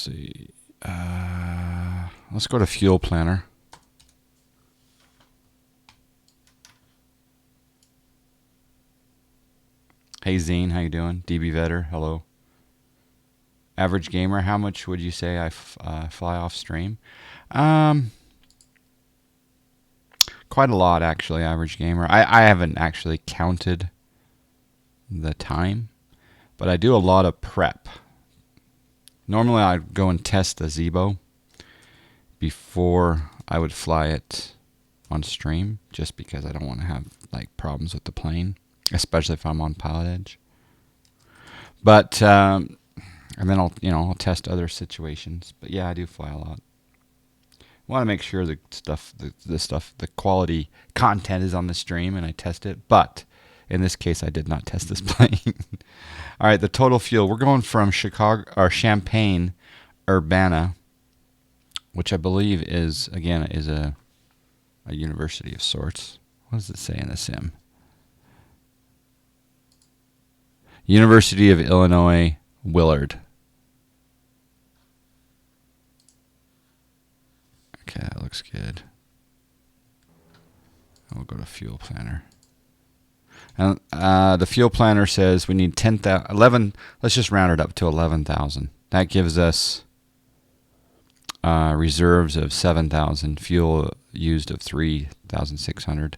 see. Let's go to fuel planner. Hey Zine, how you doing? DB Vetter, hello. Average gamer, how much would you say I fly off stream? Quite a lot, actually, average gamer. I haven't actually counted the time, but I do a lot of prep. Normally, I'd go and test the Zibo before I would fly it on stream, just because I don't want to have like problems with the plane, especially if I'm on pilot edge. But and then I'll test other situations. But yeah, I do fly a lot. I want to make sure the quality content is on the stream, and I test it. But in this case, I did not test this plane. All right, the total fuel. We're going from Champaign, Urbana, which I believe is a university of sorts. What does it say in the sim? University of Illinois, Willard. Okay, that looks good. We'll go to fuel planner. And the fuel planner says we need 11. Let's just round it up to 11,000. That gives us reserves of 7,000, fuel used of 3,600,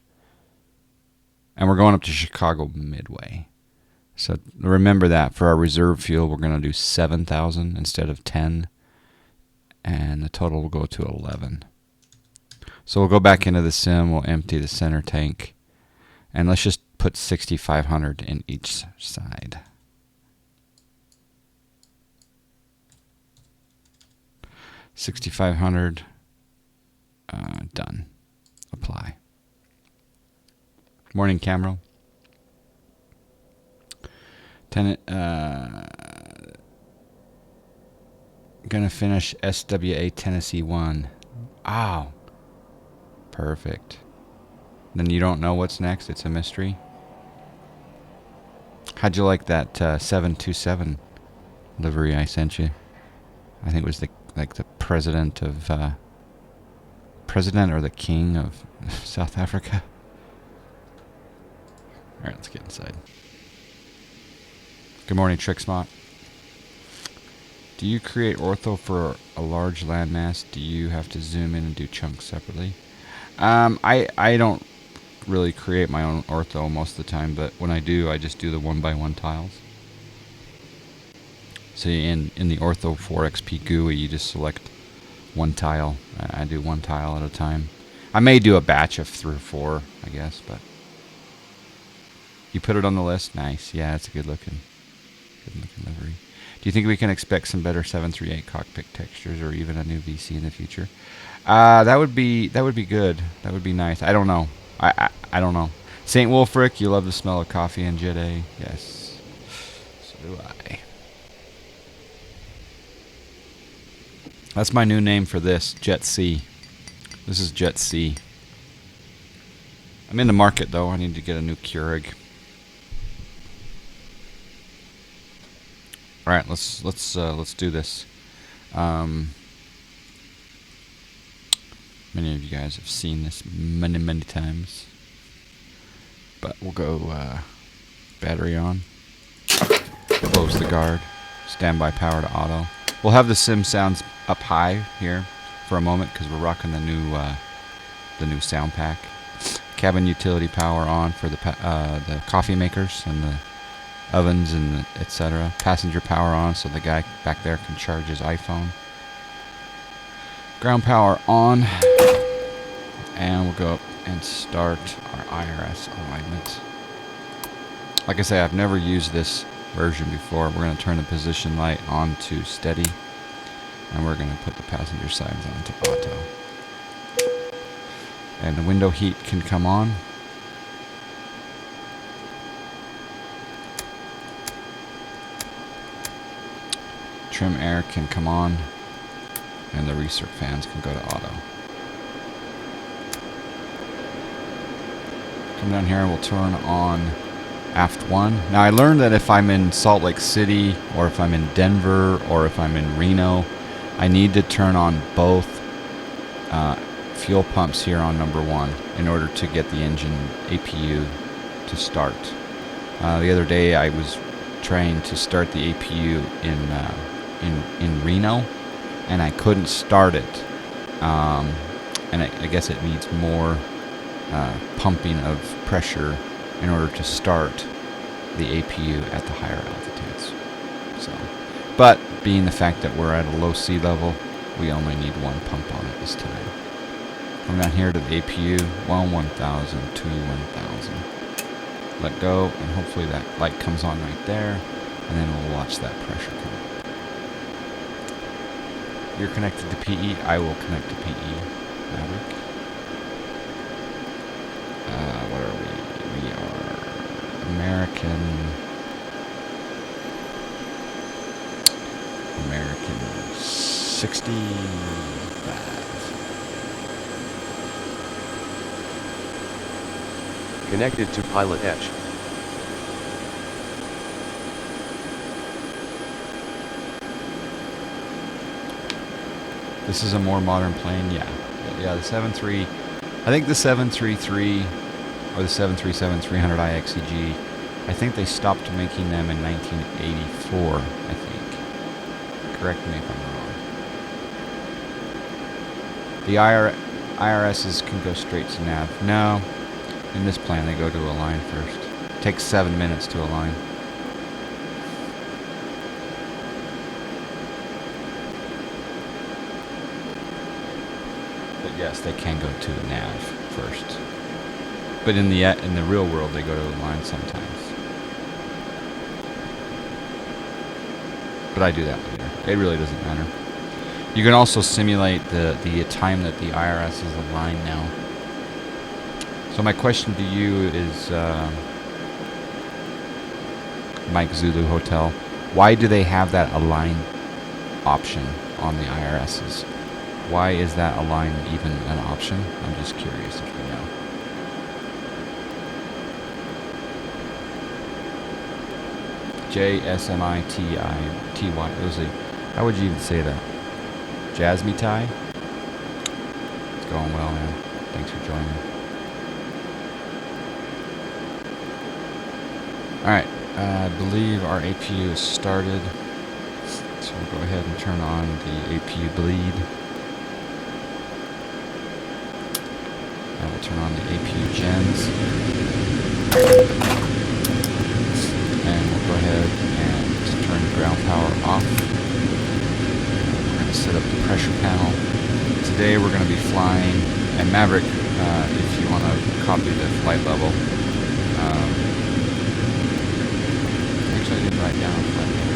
and we're going up to Chicago Midway. So remember that for our reserve fuel, we're going to do 7,000 instead of 10, and the total will go to 11. So we'll go back into the sim. We'll empty the center tank, and let's just put 6,500 in each side. $6,500. Done. Apply. Morning, Camero. Gonna finish SWA Tennessee 1. Ow. Perfect. Then you don't know what's next. It's a mystery. How'd you like that 727 livery I sent you? I think it was the president of president or the king of South Africa. All right, let's get inside. Good morning, Trixmont. Do you create ortho for a large landmass? Do you have to zoom in and do chunks separately? I don't really create my own ortho most of the time, but when I do, I just do the 1x1 tiles. So in the ortho 4XP GUI, you just select one tile. I do one tile at a time. I may do a batch of 3 or 4, I guess, but you put it on the list. Nice. Yeah, it's a good looking livery. Do you think we can expect some better 738 cockpit textures or even a new VC in the future? That would be good. That would be nice. I don't know. I don't know. St. Wolfric, you love the smell of coffee and Jet A. Yes. So do I. That's my new name for this, Jet C. This is Jet C. I'm in the market though. I need to get a new Keurig. All right, let's do this. Many of you guys have seen this many times, but we'll go battery on, close the guard, standby power to auto. We'll have the sim sounds up high here for a moment because we're rocking the new sound pack. Cabin utility power on for the coffee makers and the ovens and etc. Passenger power on so the guy back there can charge his iPhone. Ground power on, and we'll go up and start our IRS alignment. Like I say, I've never used this version before. We're going to turn the position light on to steady, and we're going to put the passenger signs on to auto. And the window heat can come on. Trim air can come on, and the recirc fans can go to auto. Come down here and we'll turn on aft 1. Now I learned that if I'm in Salt Lake City, or if I'm in Denver, or if I'm in Reno, I need to turn on both fuel pumps here on number 1 in order to get the engine APU to start. The other day I was trying to start the APU in Reno, and I couldn't start it. And I guess it needs more pumping of pressure in order to start the APU at the higher altitudes. So, but being the fact that we're at a low sea level, we only need one pump on it this time. From down here to the APU, 1,000 to 1,000. Let go, and hopefully that light comes on right there, and then we'll watch that pressure come up. You're connected to PE, I will connect to PE. Maverick. What are we? We are American 65. Connected to Pilot Edge. This is a more modern plane, yeah. Yeah, the 73. I think the 733 or the 737-300 IXEG. I think they stopped making them in 1984. I think. Correct me if I'm wrong. The IRSs can go straight to nav. No, in this plane they go to align first. It takes 7 minutes to align. Yes, they can go to nav first, but in the real world, they go to align sometimes. But I do that later. It really doesn't matter. You can also simulate the time that the IRS is aligned now. So my question to you is, Mike Zulu Hotel, why do they have that align option on the IRSs? Why is that align even an option? I'm just curious if you know. JSMITI. How would you even say that? Jasmine Tie? It's going well, man. Thanks for joining. Alright, I believe our APU is started. So we'll go ahead and turn on the APU bleed. And we'll turn on the APU gens. And we'll go ahead and turn the ground power off. We're going to set up the pressure panel. Today we're going to be flying, and Maverick, if you want to copy the flight level. Actually, I didn't write down a flight level.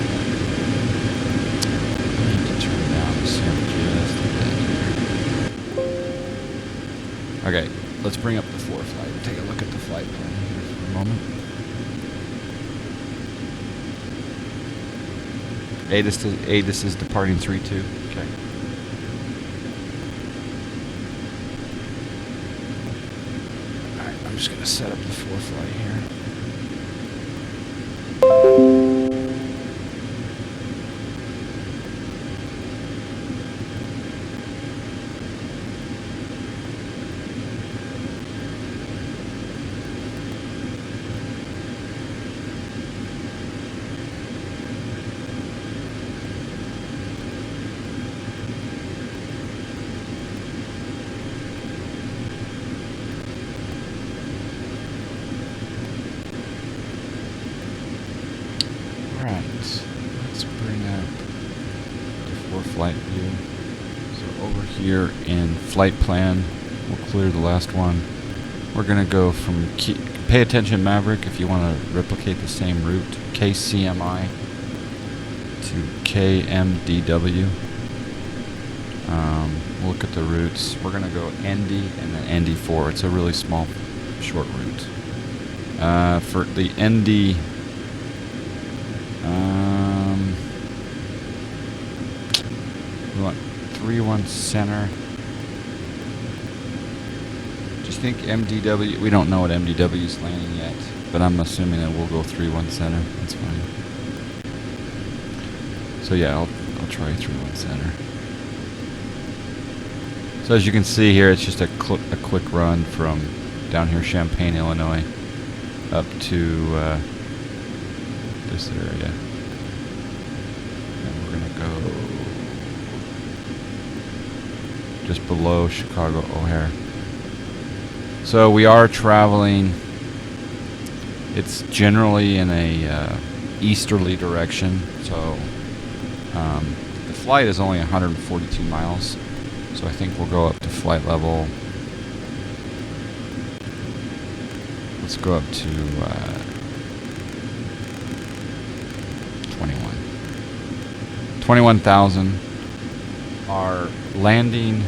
I need to turn down the sim just a bit here. Okay, let's bring up the flight. Take a look at the flight plan here for a moment. This is departing 3-2. Okay. Alright, I'm just gonna set up the flight here. Let's bring up the flight view. So over here in flight plan, we'll clear the last one. We're going to go from, pay attention Maverick if you want to replicate the same route, KCMI to KMDW. Look at the routes. We're going to go ND and then ND4. It's a really small, short route. For the ND, we want 3-1 center. Just think MDW. We don't know what MDW is landing yet, but I'm assuming that we'll go 3-1 center. That's fine. So yeah, I'll try 3-1 center. So as you can see here, it's just a quick run from down here, Champaign, Illinois, up to this area. And we're going to go just below Chicago O'Hare. So we are traveling. It's generally in a easterly direction. So the flight is only 142 miles. So I think we'll go up to flight level. Let's go up to 21,000. Our landing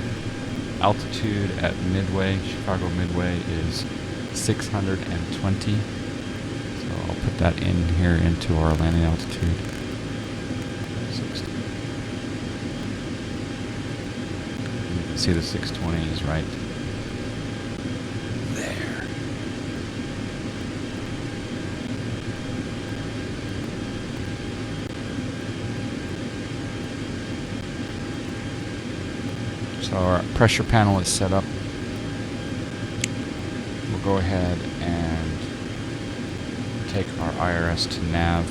altitude at Midway, Chicago Midway, is 620. So I'll put that in here into our landing altitude. 60. You can see the 620 is right there. So our pressure panel is set up. We'll go ahead and take our IRS to nav,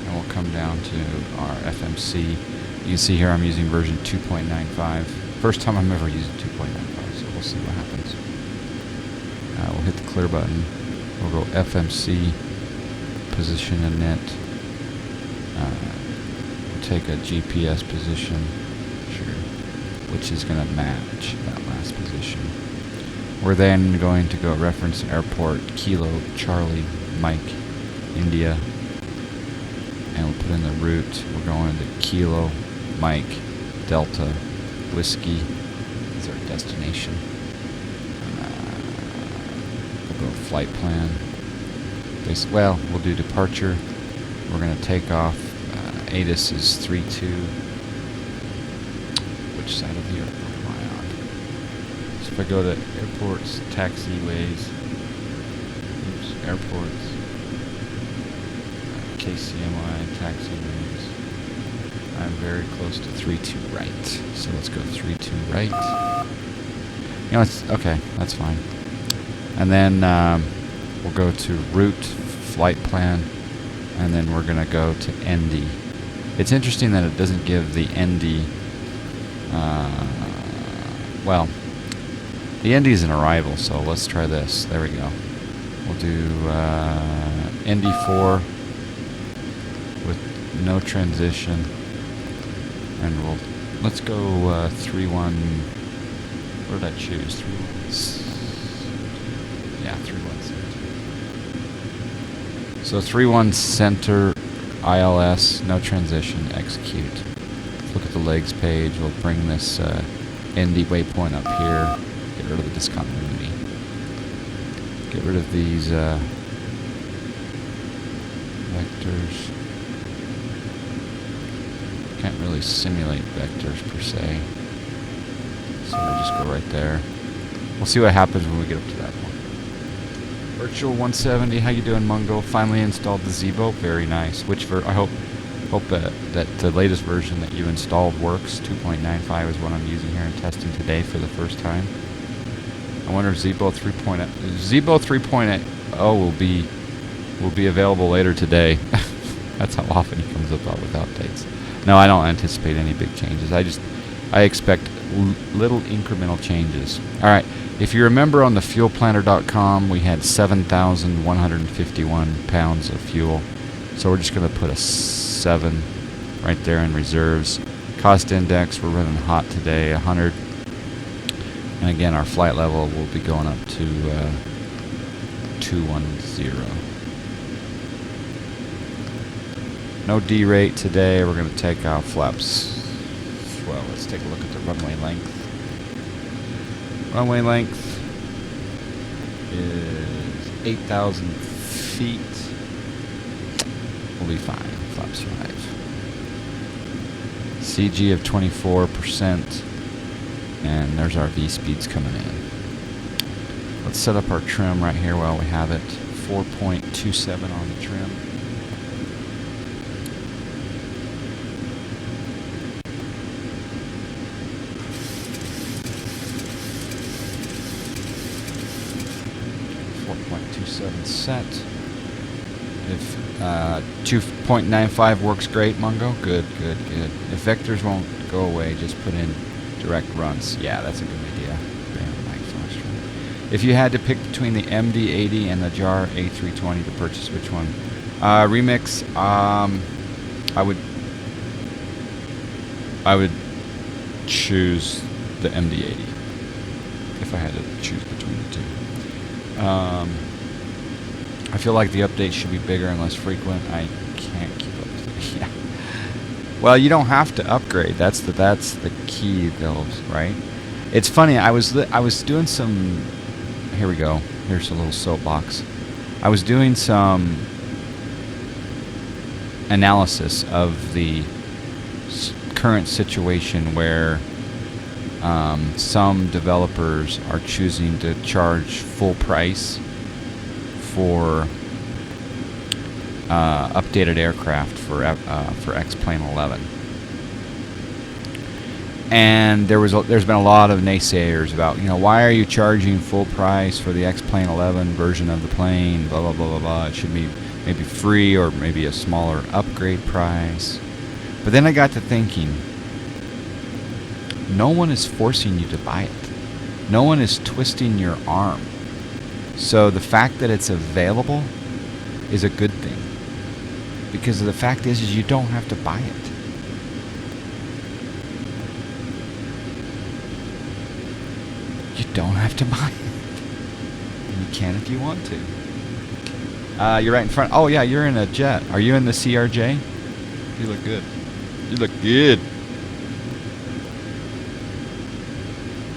and we'll come down to our FMC. You can see here I'm using version 2.95. First time I'm ever using 2.95, so we'll see what happens. We'll hit the clear button. We'll go FMC, position and net. We'll take a GPS position, which is going to match that last position. We're then going to go reference airport Kilo Charlie Mike India, and we'll put in the route. We're going to Kilo Mike Delta Whiskey is our destination. We'll go flight plan. Well, we'll do departure. We're going to take off. ATIS is 32. Which side of the airport am I on? So if I go to airports, taxiways, airports, KCMI, taxiways, I'm very close to 32 right. So let's go 32 right. You know, it's okay, that's fine. And then we'll go to route, flight plan, and then we're going to go to ND. It's interesting that it doesn't give the ND. Well, the ND is an arrival, so let's try this. There we go. We'll do ND4 with no transition, and let's go 31. What did I choose? 31. Yeah, 31 center. So 31 center, ILS, no transition, execute. Look at the legs page. We'll bring this ND waypoint up here. Get rid of the discontinuity. Get rid of these vectors. Can't really simulate vectors per se. So we'll just go right there. We'll see what happens when we get up to that one. Virtual 170. How you doing, Mungo? Finally installed the Zibo. Very nice. I hope that the latest version that you installed works. 2.95 is what I'm using here and testing today for the first time. I wonder if Zibo 3.0 will be available later today. That's how often he comes up with updates. No, I don't anticipate any big changes. I expect little incremental changes. All right. If you remember on the fuelplanner.com, we had 7,151 pounds of fuel. So we're just going to put a 7 right there in reserves. Cost index, we're running hot today, 100. And again, our flight level will be going up to 210. No D rate today. We're going to take off flaps. Well, let's take a look at the runway length. Runway length is 8,000 feet. We'll be fine. Flaps 5. CG of 24%. And there's our V speeds coming in. Let's set up our trim right here while we have it. 4.27 on the trim. set. If 2.95 works great, Mungo. Good. If vectors won't go away, just put in direct runs. Yeah, that's a good idea. If you had to pick between the MD80 and the JAR A320 to purchase, which one? Remix. I would choose the MD80 if I had to choose between the two. I feel like the updates should be bigger and less frequent. I can't keep up with it. Yeah. Well, you don't have to upgrade. That's the key, though, right? It's funny. I was doing some. Here we go. Here's a little soapbox. I was doing some analysis of the current situation where some developers are choosing to charge full price for updated aircraft for X-Plane 11. And there's been a lot of naysayers about, why are you charging full price for the X-Plane 11 version of the plane, blah, blah, blah, blah, blah. It should be maybe free or maybe a smaller upgrade price. But then I got to thinking, no one is forcing you to buy it. No one is twisting your arm. So the fact that it's available is a good thing. Because the fact is you don't have to buy it. You don't have to buy it. You can if you want to. You're right in front. Oh yeah, you're in a jet. Are you in the CRJ? You look good. You look good.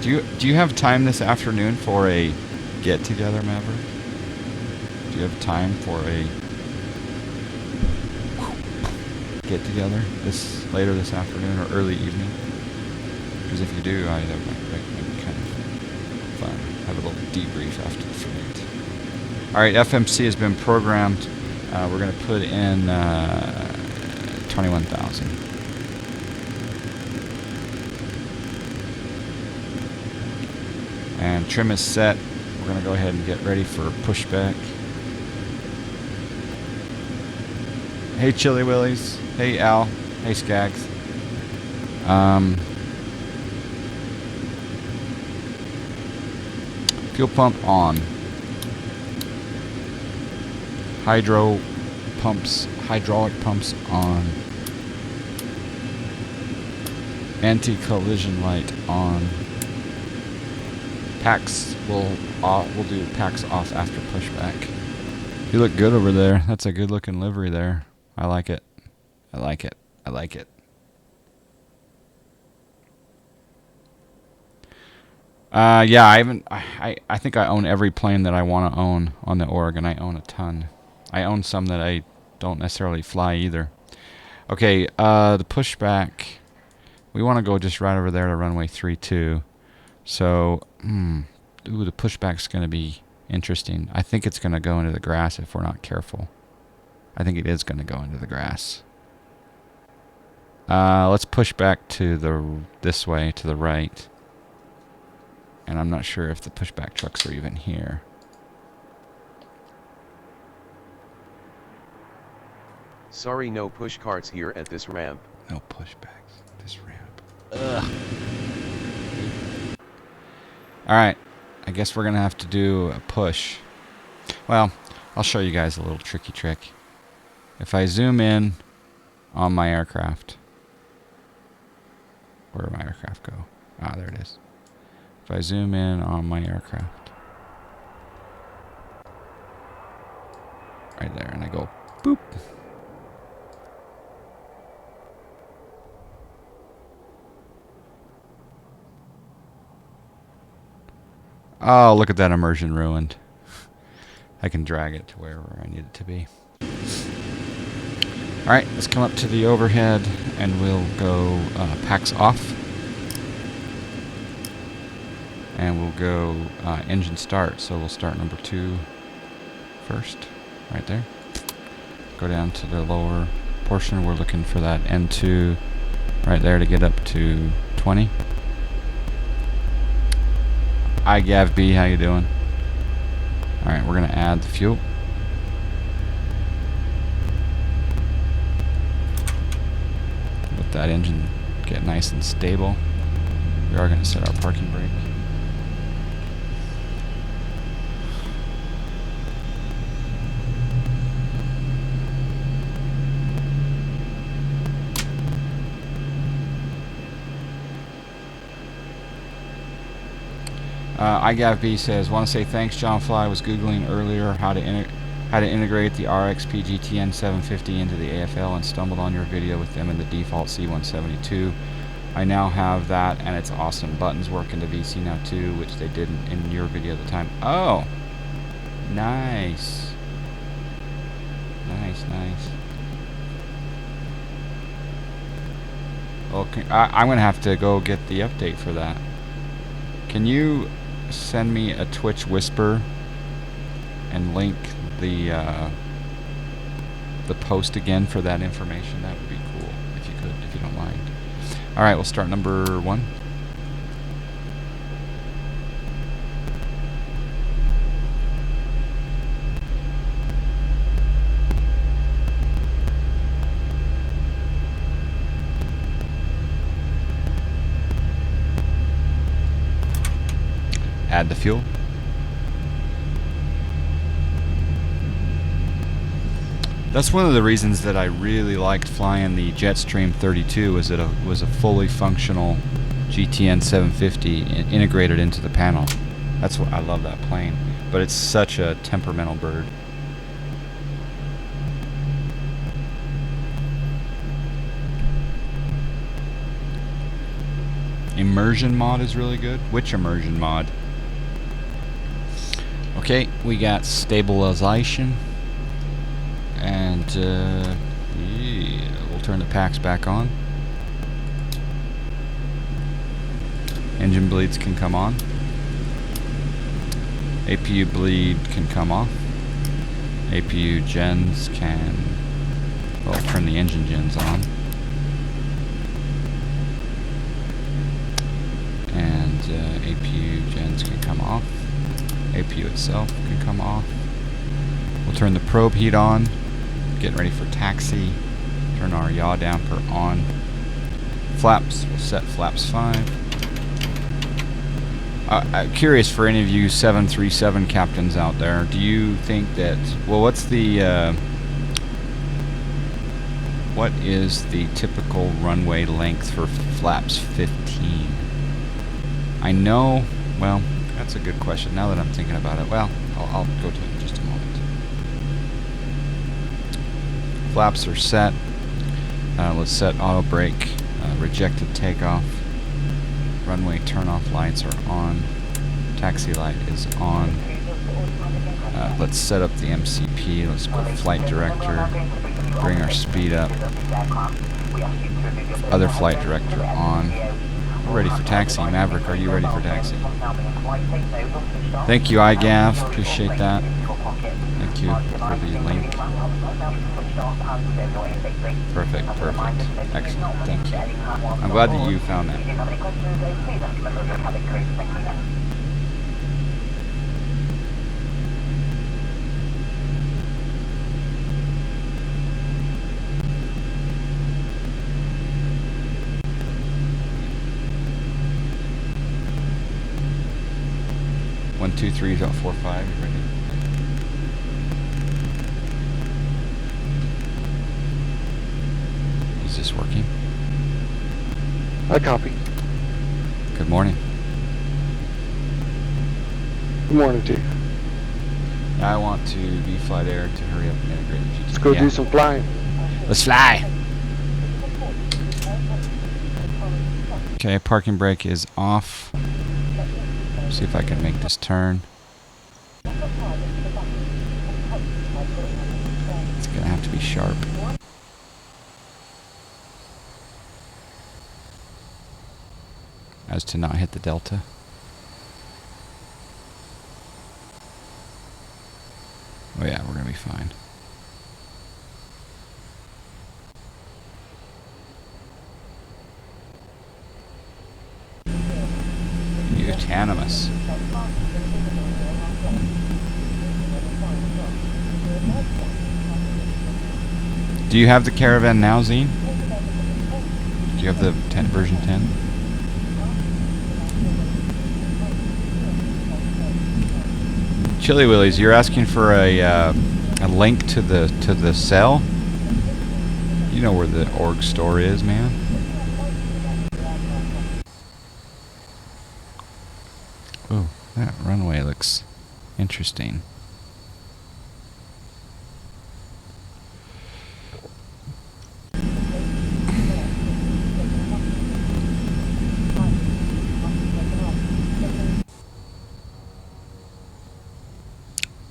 Do you have time this afternoon for a get together, Maverick? Do you have time for a get together later this afternoon or early evening? Because if you do, that might be kind of fun. Have a little debrief after the flight. All right, FMC has been programmed. We're going to put in 21,000. And trim is set. We're going to go ahead and get ready for pushback. Hey, Chili Willies. Hey, Al. Hey, Skaggs. Fuel pump on. Hydraulic pumps on. Anti-collision light on. Packs we'll do packs off after pushback. You look good over there. That's a good looking livery there. I like it. I like it. I like it. Yeah, I think I own every plane that I want to own on the Oregon. I own a ton. I own some that I don't necessarily fly either. Okay, the pushback. We want to go just right over there to runway 32. So, the pushback's going to be interesting. I think it's going to go into the grass if we're not careful. I think it is going to go into the grass. Let's push back to this way, to the right. And I'm not sure if the pushback trucks are even here. Sorry, no push carts here at this ramp. No pushbacks at this ramp. Ugh. Alright, I guess we're going to have to do a push. Well, I'll show you guys a little tricky trick. If I zoom in on my aircraft, where did my aircraft go? Ah, there it is. If I zoom in on my aircraft, right there, and I go boop. Oh, look at that immersion ruined. I can drag it to wherever I need it to be. Alright, let's come up to the overhead and we'll go packs off. And we'll go engine start. So we'll start number 2 first, right there. Go down to the lower portion. We're looking for that N2 right there to get up to 20. Hi Gav B, how you doing? Alright, we're going to add the fuel. that engine get nice and stable. We are going to set our parking brake. IGAVB says, want to say thanks, John Fly. Was Googling earlier how to integrate the RXP GTN 750 into the AFL and stumbled on your video with them in the default C172. I now have that and it's awesome. Buttons work in the VC now too, which they didn't in your video at the time. Oh, nice. Nice. Okay, I'm going to have to go get the update for that. Can you send me a Twitch whisper and link the post again for that information? That would be cool if you could, if you don't mind. All right, we'll start number 1. Add the fuel. That's one of the reasons that I really liked flying the Jetstream 32, was that it was a fully functional GTN 750 integrated into the panel. That's what I love that plane, but it's such a temperamental bird. Immersion mod is really good. Which immersion mod? Okay, we got stabilization, and yeah, we'll turn the packs back on. Engine bleeds can come on. APU bleed can come off. APU gens can, well, turn the engine gens on. And APU gens can come off. APU itself can come off. We'll turn the probe heat on. Getting ready for taxi. Turn our yaw damper on. Flaps, we'll set flaps 5. I'm curious for any of you 737 captains out there, do you think that, well, what is the typical runway length for flaps 15? I know, well, that's a good question. Now that I'm thinking about it, well, I'll go to it in just a moment. Flaps are set. Let's set auto brake. Rejected takeoff. Runway turn-off lights are on. Taxi light is on. Let's set up the MCP. Let's go flight director. Bring our speed up. Other flight director on. We're ready for taxi. Maverick, are you ready for taxi? Thank you, iGav. Appreciate that. Thank you for the link. Perfect. Excellent. Thank you. I'm glad that you found that. One, 2, 3, 4, 5. You ready? Is this working? I copy. Good morning. Good morning to you. I want to be Flight Air to hurry up and integrate the GTN. Let's go do some flying. Let's fly! Okay, parking brake is off. See if I can make this turn. It's gonna have to be sharp. As to not hit the delta. Oh yeah, we're gonna be fine. Unanimous. Do you have the Caravan now, Zine? you have the version 10? Chili Willies, you're asking for a link to the cell? You know where the org store is, man. Ooh, that runway looks interesting.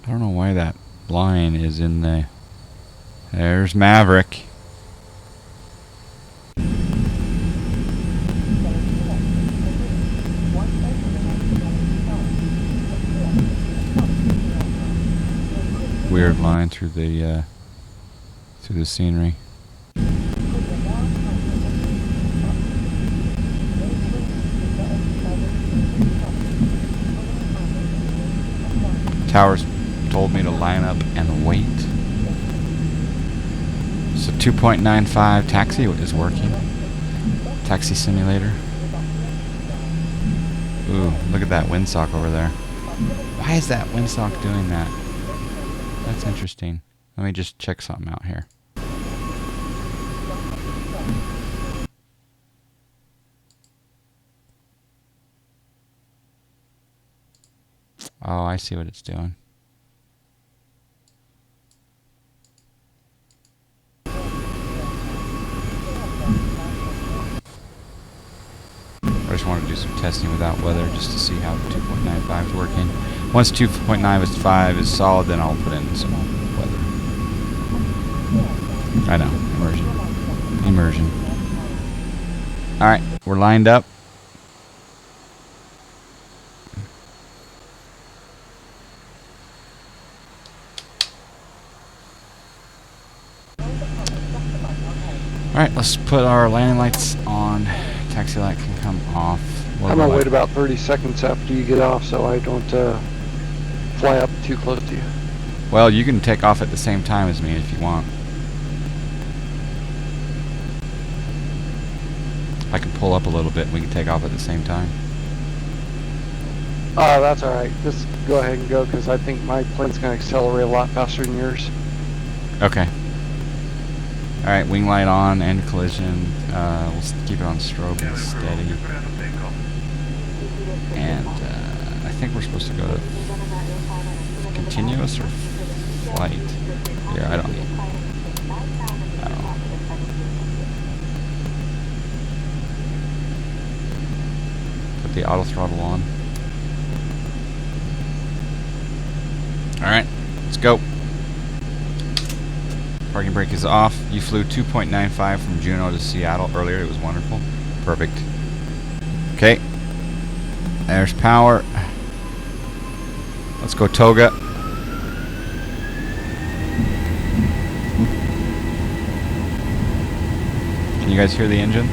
I don't know why that line is in the... There's Maverick. Weird line through the scenery. Towers told me to line up and wait. So 2.95 taxi is working. Taxi simulator. Ooh, look at that windsock over there. Why is that windsock doing that? That's interesting. Let me just check something out here. Oh, I see what it's doing. I just wanted to do some testing without weather just to see how 2.95 is working. Once 2.95 is solid, then I'll put in some weather. I know, immersion. Alright, we're lined up. Alright, let's put our landing lights on. Taxi light can come off. I'm gonna wait about 30 seconds after you get off so I don't fly up too close to you. Well, you can take off at the same time as me if you want. I can pull up a little bit and we can take off at the same time. That's alright. Just go ahead and go because I think my plane's gonna accelerate a lot faster than yours. Okay. Alright, wing light on and collision. We'll keep it on strobe and steady. And I think we're supposed to go to continuous or flight. Here, I don't know. Put the auto throttle on. Alright, let's go. Parking brake is off. You flew 2.95 from Juneau to Seattle earlier. It was wonderful. Perfect. Okay. There's power. Let's go Toga. Can you guys hear the engine?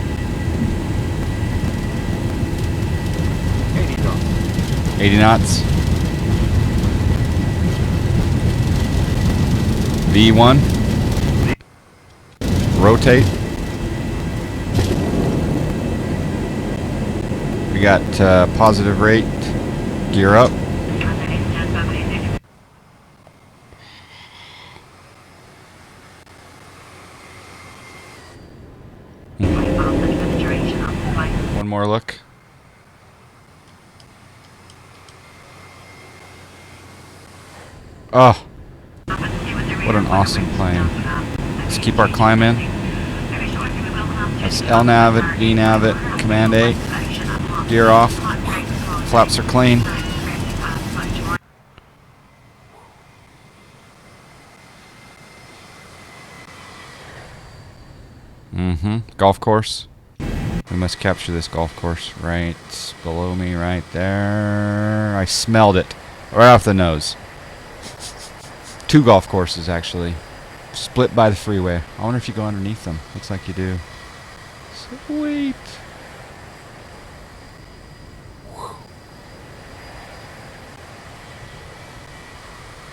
80 knots. 80 knots. V1. Rotate. We got positive rate. Gear up. One more look. Oh, what an awesome plane. Let's keep our climb in. Let's LNAV it, VNAV it, Command A. Gear off. Flaps are clean. Golf course. We must capture this golf course right below me, right there. I smelled it right off the nose. 2 golf courses, actually. Split by the freeway. I wonder if you go underneath them. Looks like you do. Sweet.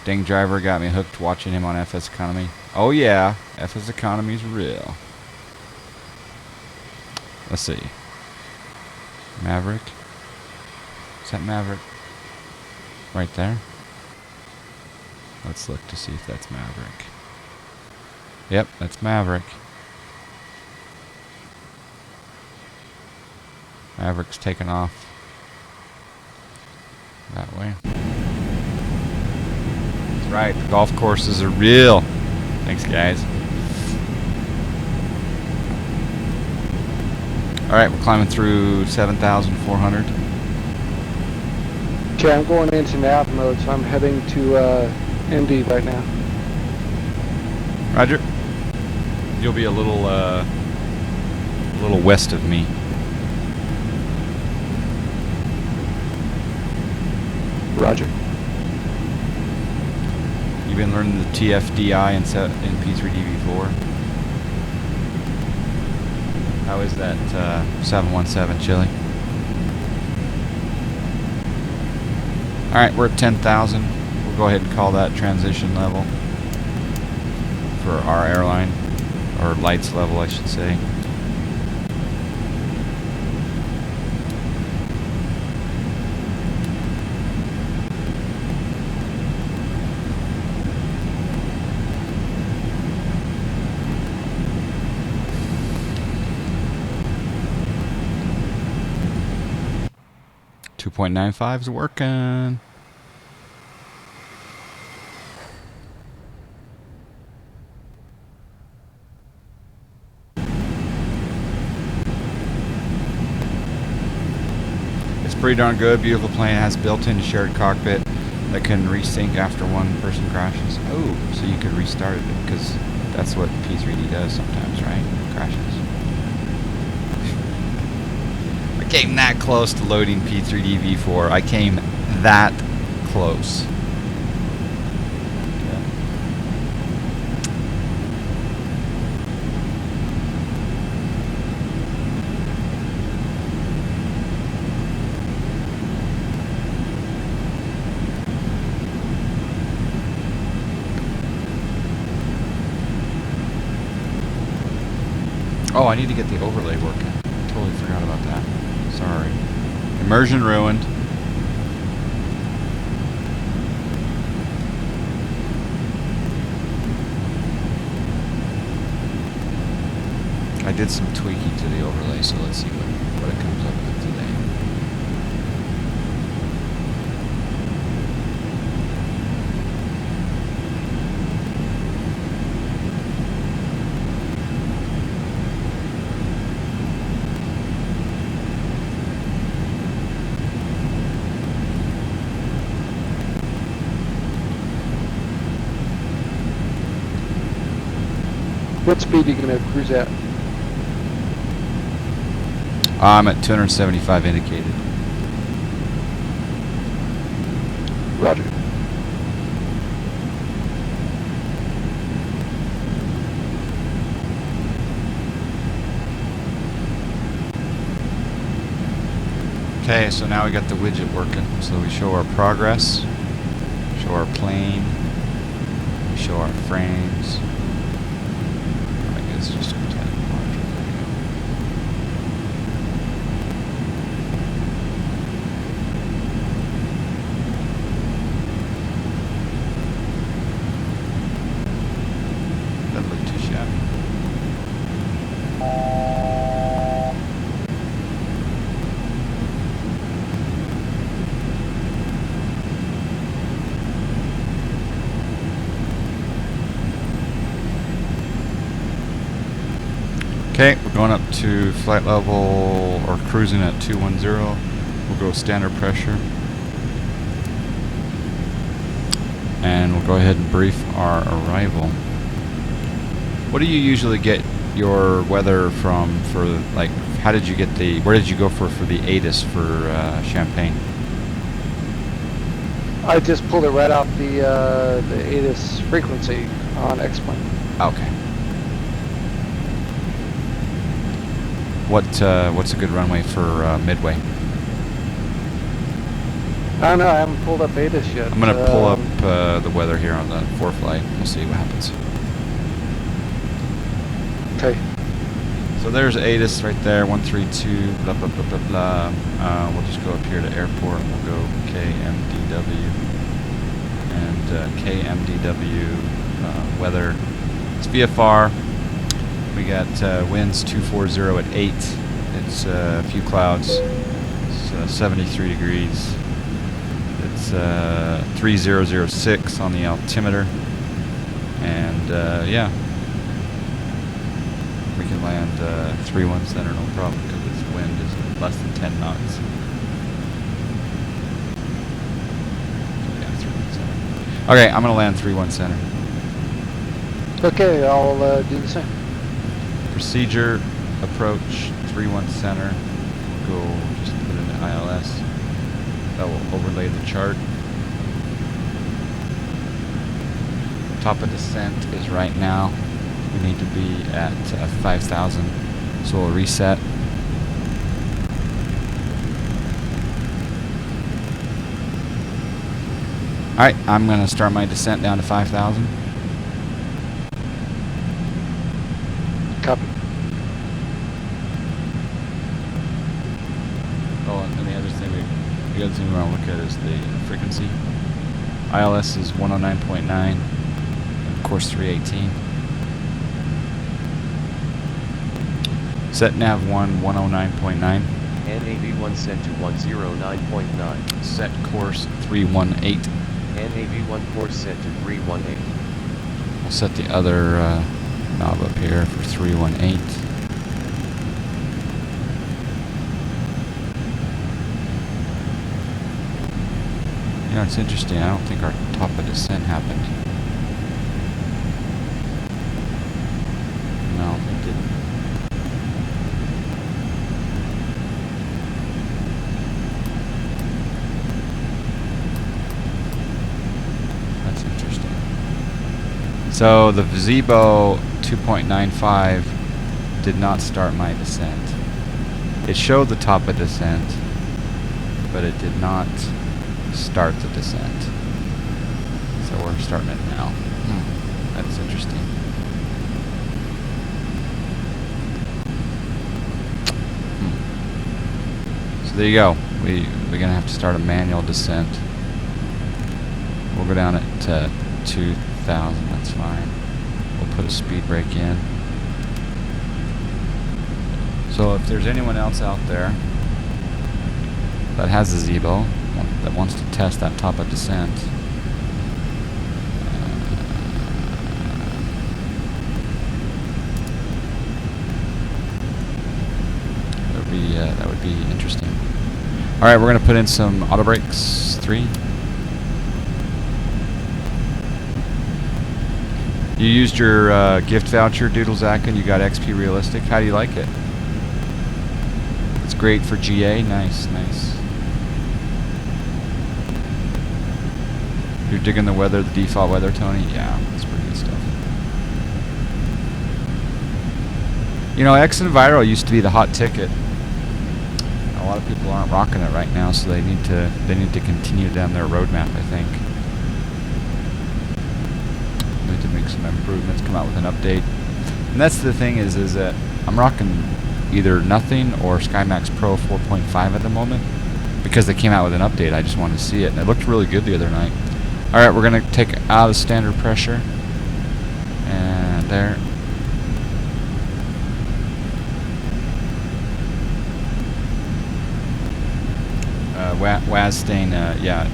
Dang driver got me hooked watching him on FS Economy. Oh yeah, FS Economy's real. Let's see. Maverick. Is that Maverick? Right there? Let's look to see if that's Maverick. Yep, that's Maverick. Maverick's taking off that way. That's right, the golf courses are real. Thanks, guys. Alright, we're climbing through 7,400. Okay, I'm going into nav mode, so I'm heading to MD right now. Roger. You'll be a little west of me. Roger. You've been learning the TFDI in P3DV4. How is that 717 Chili? Alright, we're at 10,000. We'll go ahead and call that transition level for our airline, or lights level I should say. .95 is working. It's pretty darn good. Beautiful plane. It has built-in shared cockpit that can resync after one person crashes. Oh, so you could restart it because that's what P3D does sometimes, right? Crashes. I came that close to loading P3D V4. I came that close. Oh, I need to get the overlay working. Totally forgot about that. Sorry. Immersion ruined. I did some tweaking to the overlay, so let's see what it comes up with today. What speed are you going to cruise at? I'm at 275 indicated. Roger. Okay, so now we got the widget working. So we show our progress, show our plane, we show our frames. I guess just pretend larger. There you go. Doesn't look too shabby. Okay, we're going up to flight level, or cruising at 210. We'll go standard pressure. And we'll go ahead and brief our arrival. What do you usually get your weather from for, like, how did you get the, where did you go for the ATIS for Champagne? I just pulled it right off the ATIS frequency on X-Plane. Okay. What's a good runway for Midway? I don't know, I haven't pulled up ATIS yet. I'm gonna pull up the weather here on the flight. We'll see what happens. Okay. So So there's ATIS right there, 132, blah, blah, blah, blah, blah. We'll just go up here to airport and we'll go KMDW. And KMDW weather. It's VFR. We got winds 240 at 8. It's a few clouds. It's 73 degrees. It's 3006 on the altimeter. And yeah. We can land 3-1 center, no problem, because its wind is less than 10 knots. Yeah, 3-1 center. Okay, I'm going to land 3-1 center. Okay, I'll do the same. Procedure, approach, 3-1 center. Go, just put it in ILS. That will overlay the chart. Top of descent is right now. We need to be at 5,000, so we'll reset. Alright, I'm going to start my descent down to 5,000. Copy. Oh, and the other thing we want to look at is the frequency. ILS is 109.9, and of course 318. Set nav 1, 109.9. NAV1 set to 109.9. Set course 318. NAV1 course set to 318. We'll set the other knob up here for 318. You know, it's interesting. I don't think our top of descent happened. No, it didn't. That's interesting. So the Zibo 2.95 did not start my descent. It showed the top of descent, but it did not start the descent. So we're starting it now. That's interesting. So there you go. We're gonna have to start a manual descent. We'll go down at 2,000. That's fine. We'll put a speed brake in. So if there's anyone else out there that has a Zibo that wants to test that top of descent, that would be interesting. All right, we're gonna put in some auto brakes. 3. You used your gift voucher, Doodlezak, and you got XP Realistic. How do you like it? It's great for GA. Nice, nice. You're digging the weather, the default weather, Tony? Yeah, that's pretty good stuff. You know, X Enviro used to be the hot ticket. A lot of people aren't rocking it right now, so they need to continue down their roadmap, I think. Need to make some improvements, come out with an update. And that's the thing is that I'm rocking either nothing or SkyMax Pro 4.5 at the moment because they came out with an update. I just wanted to see it, and it looked really good the other night. All right, we're gonna take out the standard pressure, and there. Wazstain, yeah,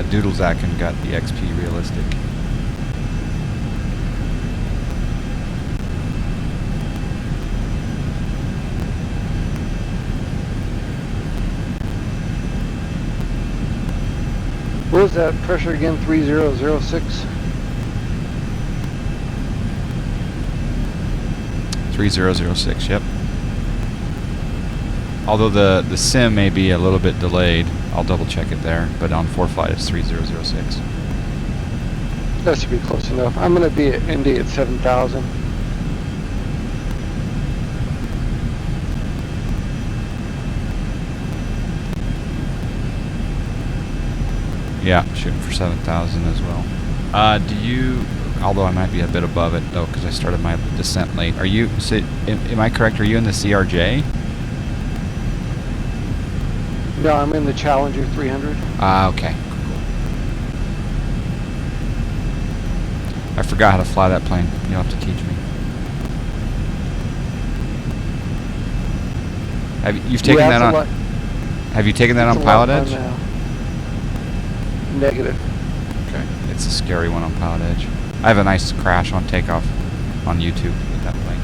Doodlezak and got the XP Realistic. What was that pressure again? 3006? 3006, yep. Although the sim may be a little bit delayed, I'll double check it there, but on ForeFlight it's 3006. That should be close enough. I'm going to be at Indy at 7,000. Yeah, shooting for 7,000 as well. Do you although I might be a bit above it though because I started my descent late. Are you? So, am I correct? Are you in the CRJ? No, I'm in the Challenger 300. Ah, okay. Cool. I forgot how to fly that plane. You'll have to teach me. You've taken that on? Have you taken that on Pilot Edge? Negative. Okay. It's a scary one on Pilot Edge. I have a nice crash on takeoff on YouTube with that plane.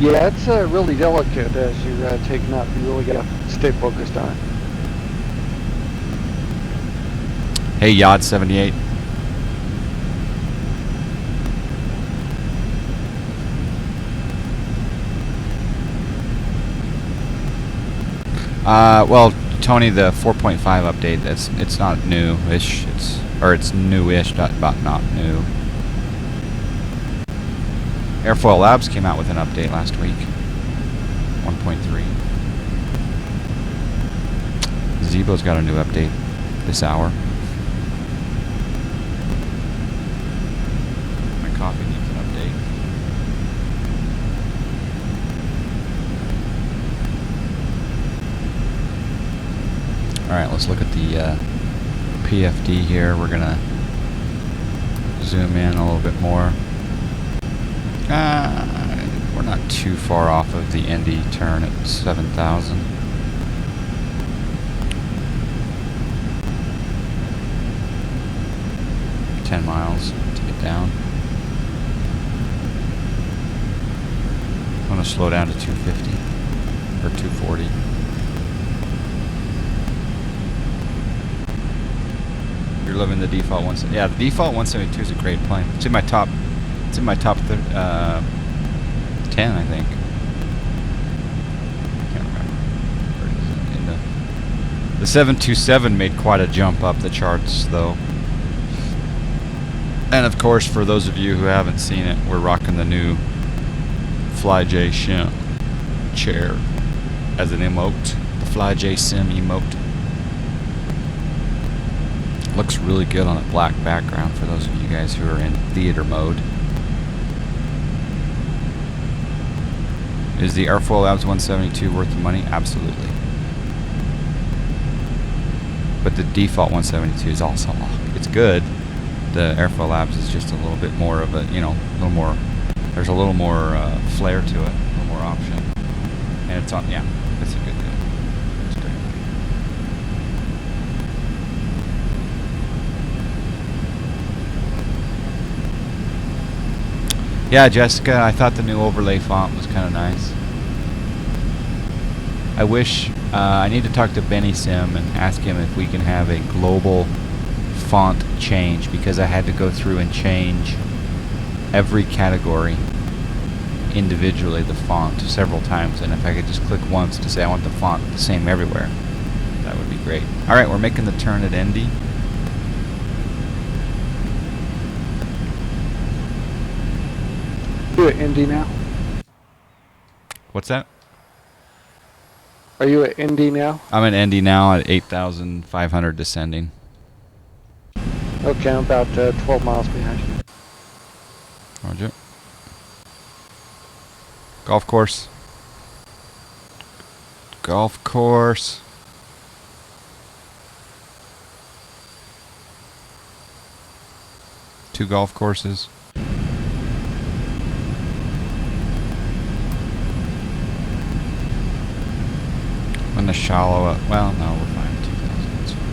Yeah, it's really delicate as you're taking off. You really got to stay focused on it. Hey, Yod 78. Well, Tony, the 4.5 update, it's not new-ish. It's newish, not new. Airfoil Labs came out with an update last week. 1.3. Zibo's got a new update this hour. My coffee needs an update. Alright, let's look at the PFD here. We're gonna zoom in a little bit more. We're not too far off of the Indy turn at 7,000. $10 miles to get down. I'm gonna slow down to 250 or 240. You're living the default 172. Yeah, the default 172 is a great plane. It's in my top. It's in my top 10, I think. Can't remember. The 727 made quite a jump up the charts, though. And of course, for those of you who haven't seen it, we're rocking the new FlyJ Shim chair as an emote. The FlyJ Sim emote. Looks really good on a black background for those of you guys who are in theater mode. Is the Airfoil Labs 172 worth the money? Absolutely. But the default 172 is also, it's good. The Airfoil Labs is just a little bit more of a, a little more, there's a little more flair to it, a little more option. And it's on, yeah, it's a good deal. It's great. Yeah, Jessica, I thought the new overlay font was kind of nice. I wish, I need to talk to Benny Sim and ask him if we can have a global font change, because I had to go through and change every category individually, the font, several times, and if I could just click once to say I want the font the same everywhere, that would be great. Alright, we're making the turn at Indy. You at Indy now? What's that? Are you at Indy now? I'm at Indy now at 8,500 descending. Okay, I'm about 12 miles behind you. Roger. Golf course. Golf course. Two golf courses. On the shallow, well, no, we're fine. 2,000, that's fine.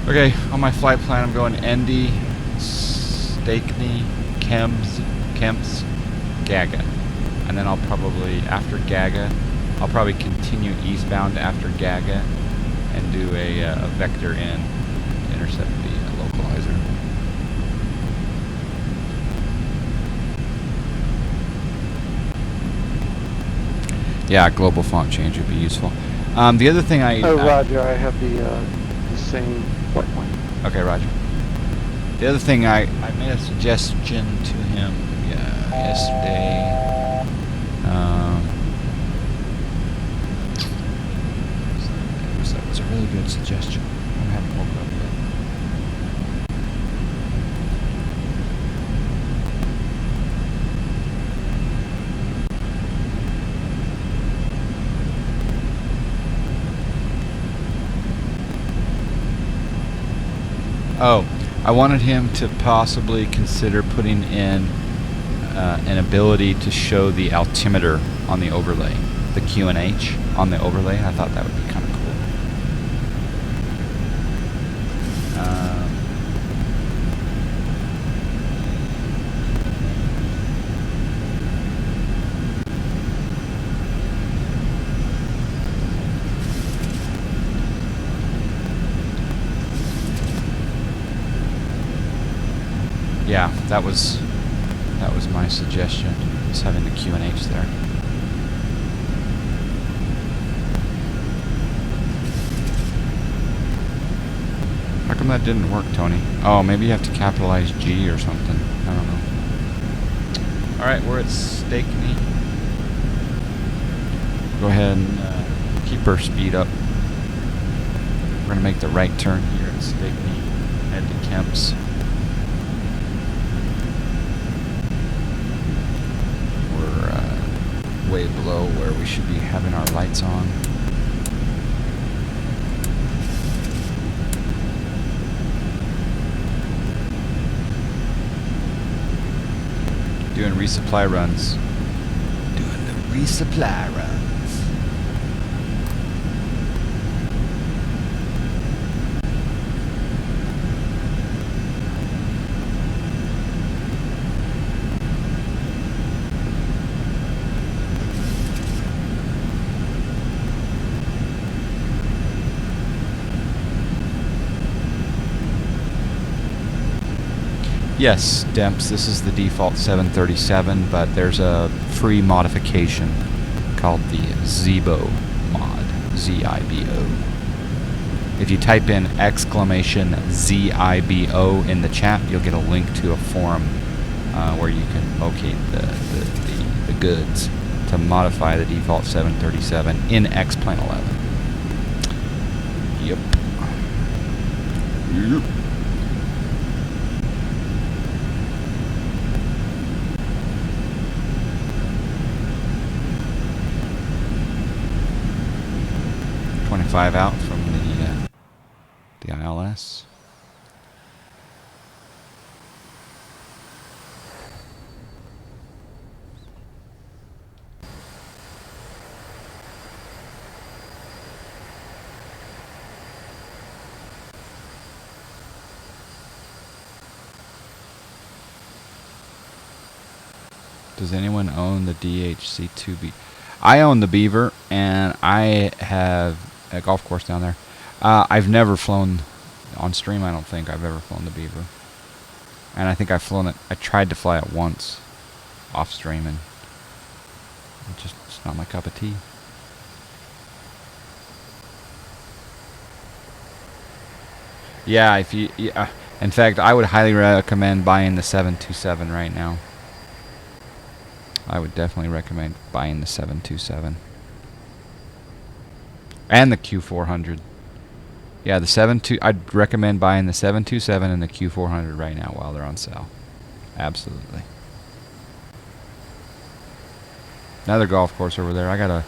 Okay, on my flight plan, I'm going Indy, Stakeny, Kemps, Gaga. And then I'll probably, after Gaga, I'll probably continue eastbound after Gaga and do a vector in to intercept the localizer. Yeah, global font change would be useful. The other thing Roger, I have the same flight plan. Okay, Roger. The other thing I made a suggestion to him. Yeah. yesterday. That was a really good suggestion. I haven't woke up yet. Oh, I wanted him to possibly consider putting in an ability to show the altimeter on the overlay, the QNH on the overlay. I thought that would be kind of cool. Yeah, that was my suggestion, is having the QNH there. How come that didn't work, Tony? Oh, maybe you have to capitalize G or something. I don't know. Alright, we're at Stakeny. Go ahead and keep our speed up. We're going to make the right turn here at Stakeny. Head to Kemp's. Way below where we should be having our lights on. Doing resupply runs. Doing the resupply runs. Yes, Demps, this is the default 737, but there's a free modification called the Zibo mod, Z-I-B-O. If you type in exclamation Z-I-B-O in the chat, you'll get a link to a forum where you can locate the goods to modify the default 737 in X-Plane 11. Yep. Yep. Out from the ILS. Does anyone own the DHC-2B? I own the Beaver, and I have a golf course down there. I've never flown on stream. I don't think I've ever flown the Beaver, and I think I've flown it. I tried to fly it once off stream, and it's not my cup of tea. Yeah, in fact, I would highly recommend buying the 727 right now. I would definitely recommend buying the 727. And the Q400. Yeah, I'd recommend buying the 727 and the Q400 right now while they're on sale. Absolutely. Another golf course over there. I gotta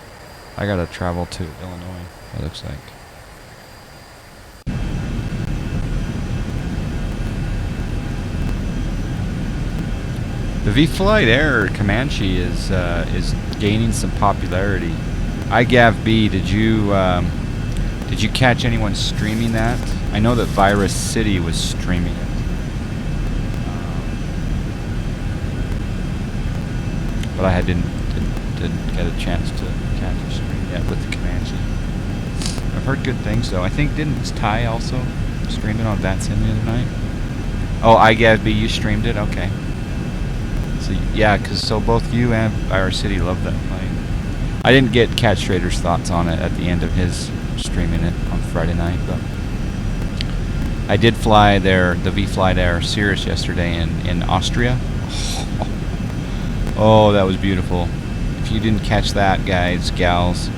travel to Illinois, it looks like. The V-Flight Air Comanche is gaining some popularity. iGavB, did you catch anyone streaming that? I know that Virus City was streaming it, but I didn't get a chance to catch a stream yet with the Comanche. I've heard good things though. I think didn't Ty also stream it on VatSim the other night? Oh, iGavB, you streamed it? Okay. So yeah, so both you and Virus City love that plane. I didn't get Cat Schrader's thoughts on it at the end of his streaming it on Friday night, but I did fly the V-Flight Air Cirrus yesterday in Austria. Oh, that was beautiful. If you didn't catch that, guys, gals,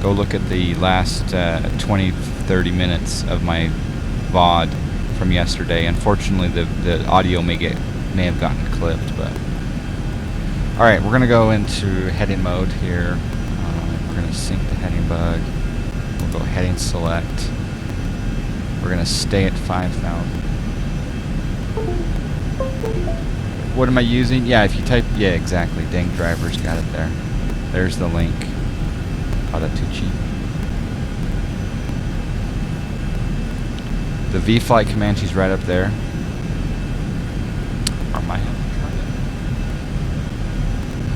go look at the last 20-30 minutes of my VOD from yesterday. Unfortunately, the audio may have gotten clipped, but all right, we're gonna go into heading mode here. We're gonna sync the heading bug. We'll go heading select. We're gonna stay at 5,000. What am I using? Yeah, if you type, yeah, exactly. Dang driver's got it there. There's the link. Oh, that's too cheap. The V-Flight Comanche's right up there. I might have to try it.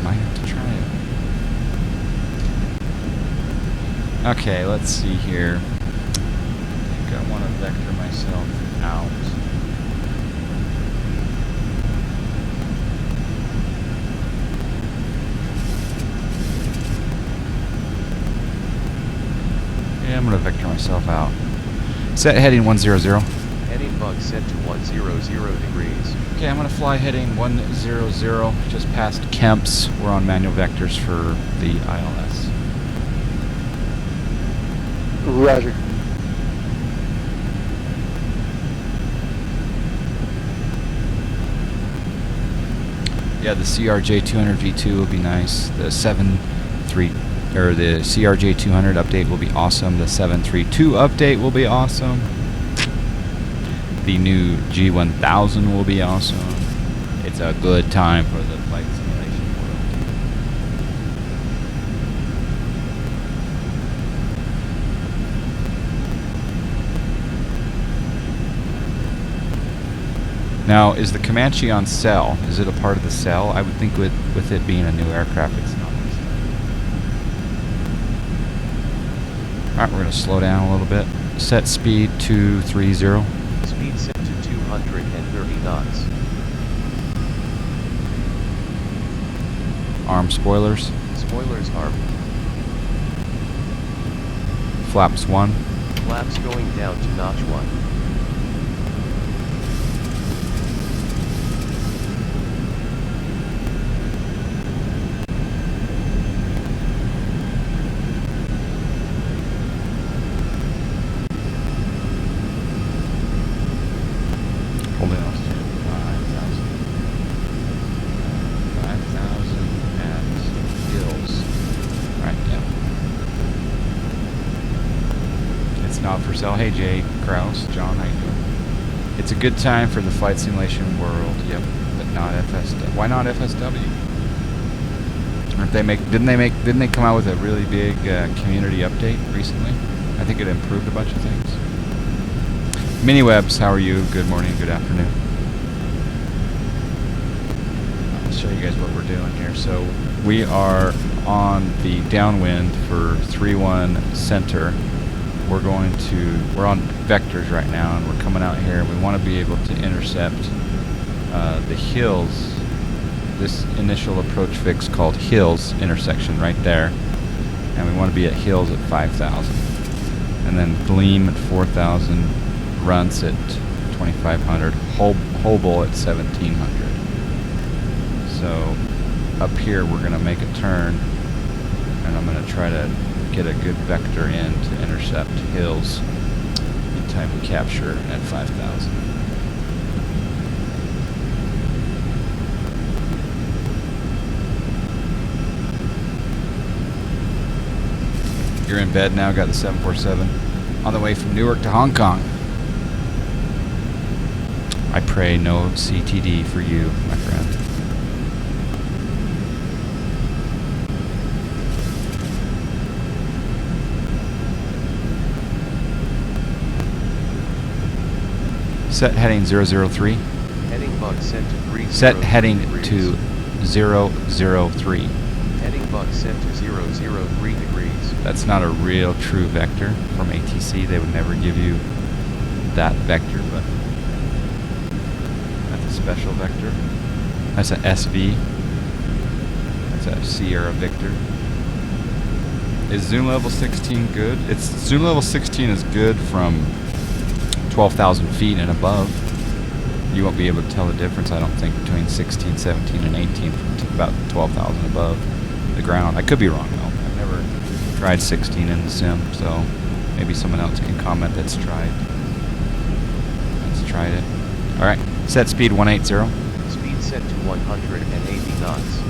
Might have to try it. Okay, let's see here. I think I want to vector myself out. Yeah, I'm going to vector myself out. Set heading 100. Heading bug set to 100 degrees. Okay, I'm going to fly heading 100, just past Kemp's. We're on manual vectors for the ILS. Roger. Yeah, the CRJ 200 V2 will be nice. The 7.3 or the CRJ 200 update will be awesome. The 732 update will be awesome. The new G1000 will be awesome. It's a good time for the flight simulation world. Now, is the Comanche on sale? Is it a part of the sale? I would think with it being a new aircraft, it's not. Alright, we're going to slow down a little bit. Set speed to 30. Speed set to 230 knots. Arm spoilers. Spoilers armed. Flaps 1. Flaps going down to notch 1. Hey Jay Kraus, John, how you doing? It's a good time for the flight simulation world. Yep, but not FSW. Why not FSW? Didn't they come out with a really big community update recently? I think it improved a bunch of things. Miniwebs, how are you? Good morning, good afternoon. I'll show you guys what we're doing here. So we are on the downwind for 3-1 center. We're on vectors right now, and we're coming out here, and we want to be able to intercept the hills, this initial approach fix called hills intersection right there, and we want to be at hills at 5,000, and then gleam at 4,000, runts at 2,500, Hobel at 1,700. So up here we're going to make a turn, and I'm going to try to get a good vector in to intercept hills in time to capture at 5,000. You're in bed now, got the 747 on the way from Newark to Hong Kong. I pray no CTD for you, my friend. Set heading 003. Heading bug set to 3. Set heading to 003. Heading bug set to 003 degrees. That's not a real true vector from ATC. They would never give you that vector, but that's a special vector. That's a SV. That's a Sierra Victor. Is zoom level 16 good? Zoom level 16 is good from 12,000 feet and above. you won't be able to tell the difference, I don't think, between 16, 17, and 18 from about 12,000 above the ground. I could be wrong, though. I've never tried 16 in the sim, so maybe someone else can comment that's tried it. All right, set speed 180. Speed set to 180 knots.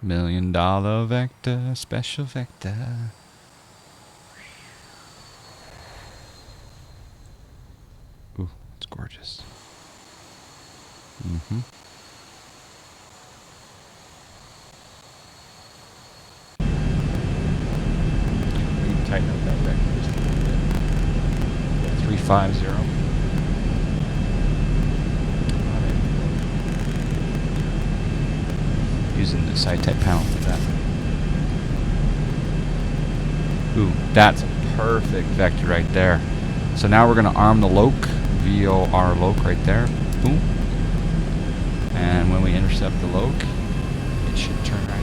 $1 million vector, special vector. Ooh, it's gorgeous. Mm-hmm. We can tighten up that vector just a little bit. 350. Using the side type panel for that. Ooh, that's a perfect vector right there. So now we're going to arm the loc, VOR loc right there. Boom. And when we intercept the loc, it should turn right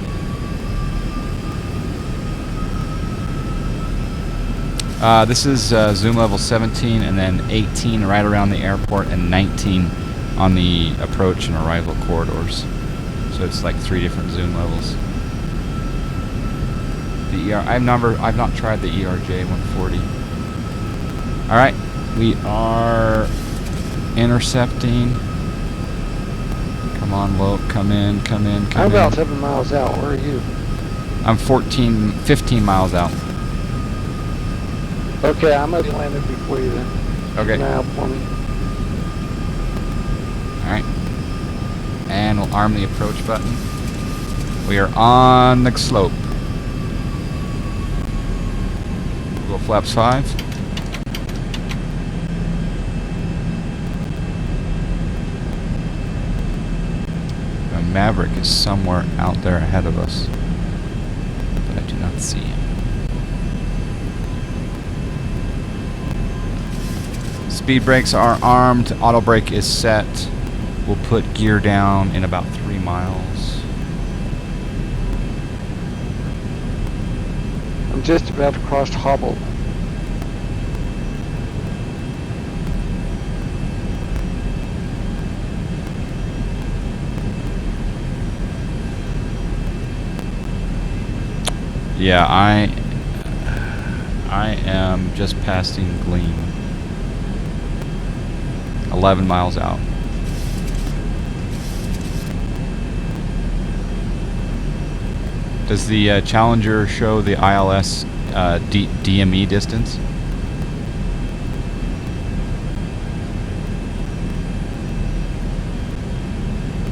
in. This is zoom level 17 and then 18 right around the airport and 19 on the approach and arrival corridors. So it's like 3 different zoom levels. The I've not tried the ERJ 140. All right, we are intercepting. Come on, loc, come in. I'm about 7 miles out. Where are you? I'm 15 miles out. Okay, I'm gonna land it before you then. Okay. Now for me. All right. And we'll arm the approach button. We are on the slope. We'll go flaps 5. The Maverick is somewhere out there ahead of us, but I do not see him. Speed brakes are armed. Auto brake is set. We'll put gear down in about 3 miles. I'm just about to cross Hobble. Yeah, I am just passing Gleam. 11 miles out. Does the Challenger show the ILS DME distance?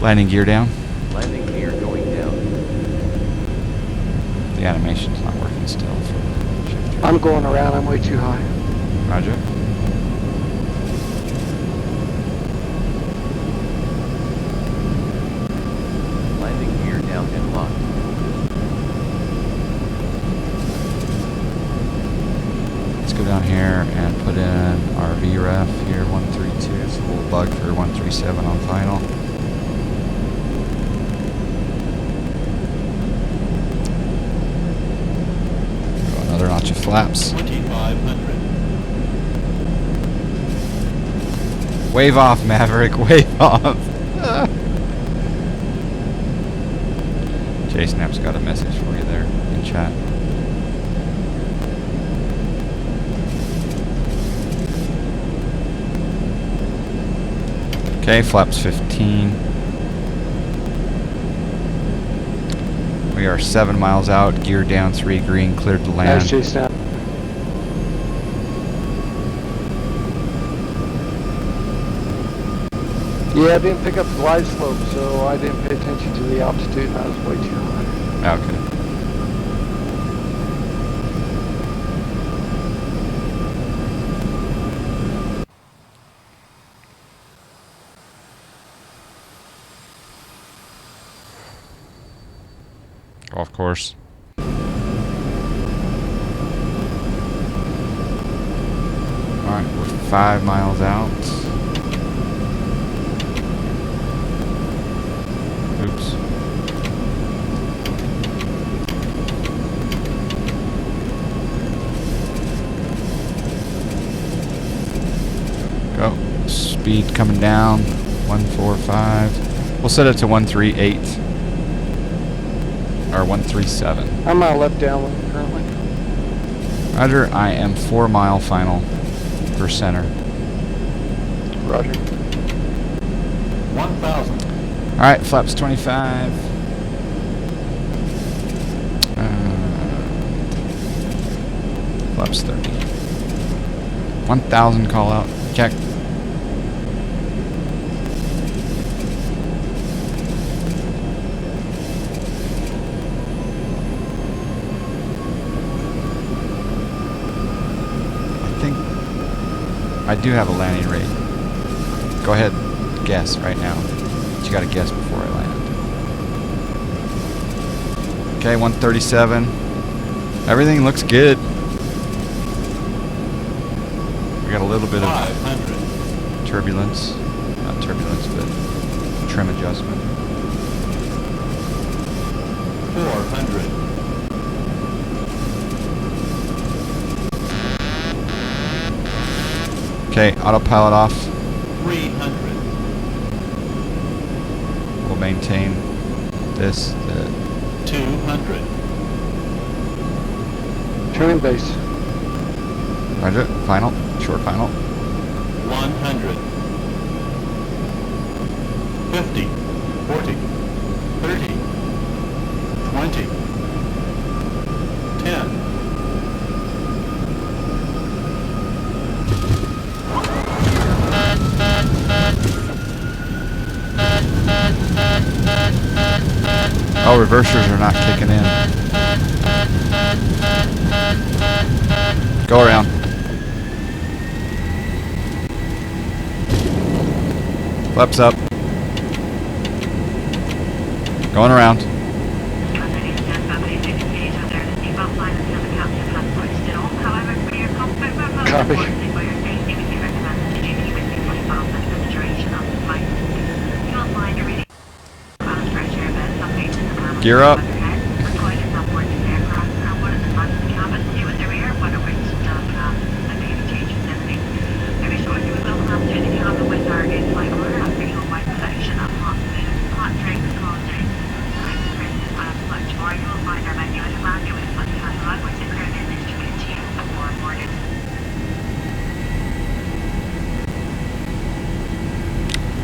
Landing gear down. Landing gear going down. The animation's not working still. I'm going around. I'm way too high. Roger. Landing gear down and locked. Let's go down here and put in our VREF here, 132. So we'll bug for 137 on final. Go another notch of flaps. 2,500. Wave off, Maverick. Wave off. J-Snap's got a message for you there in chat. Okay, flaps 15. We are 7 miles out, gear down 3 green, cleared to land. Nice chase now. Yeah, I didn't pick up the glide slope, so I didn't pay attention to the altitude, and I was way too high. Okay. Golf course. Alright, we're 5 miles out. Oops. Go. speed coming down. 145. We'll set it to 138 or 137. I'm on left downwind currently. Roger. I am 4 mile final for center. Roger. 1,000. All right, flaps 25. Flaps 30. 1,000 call out. Check. I think I do have a landing rate. Go ahead, guess right now. But you got to guess before I land. Okay, 137. Everything looks good. We got a little bit of 500. turbulence. Not turbulence, but trim adjustment. 400. Okay, autopilot off. 300. We'll maintain this. 200. Turning base. Roger. Final. Short final. 100. 50. 40. 30. 20. 10. Oh, reversers are not kicking in. Go around. Flaps up. Going around. Copy. Gear up.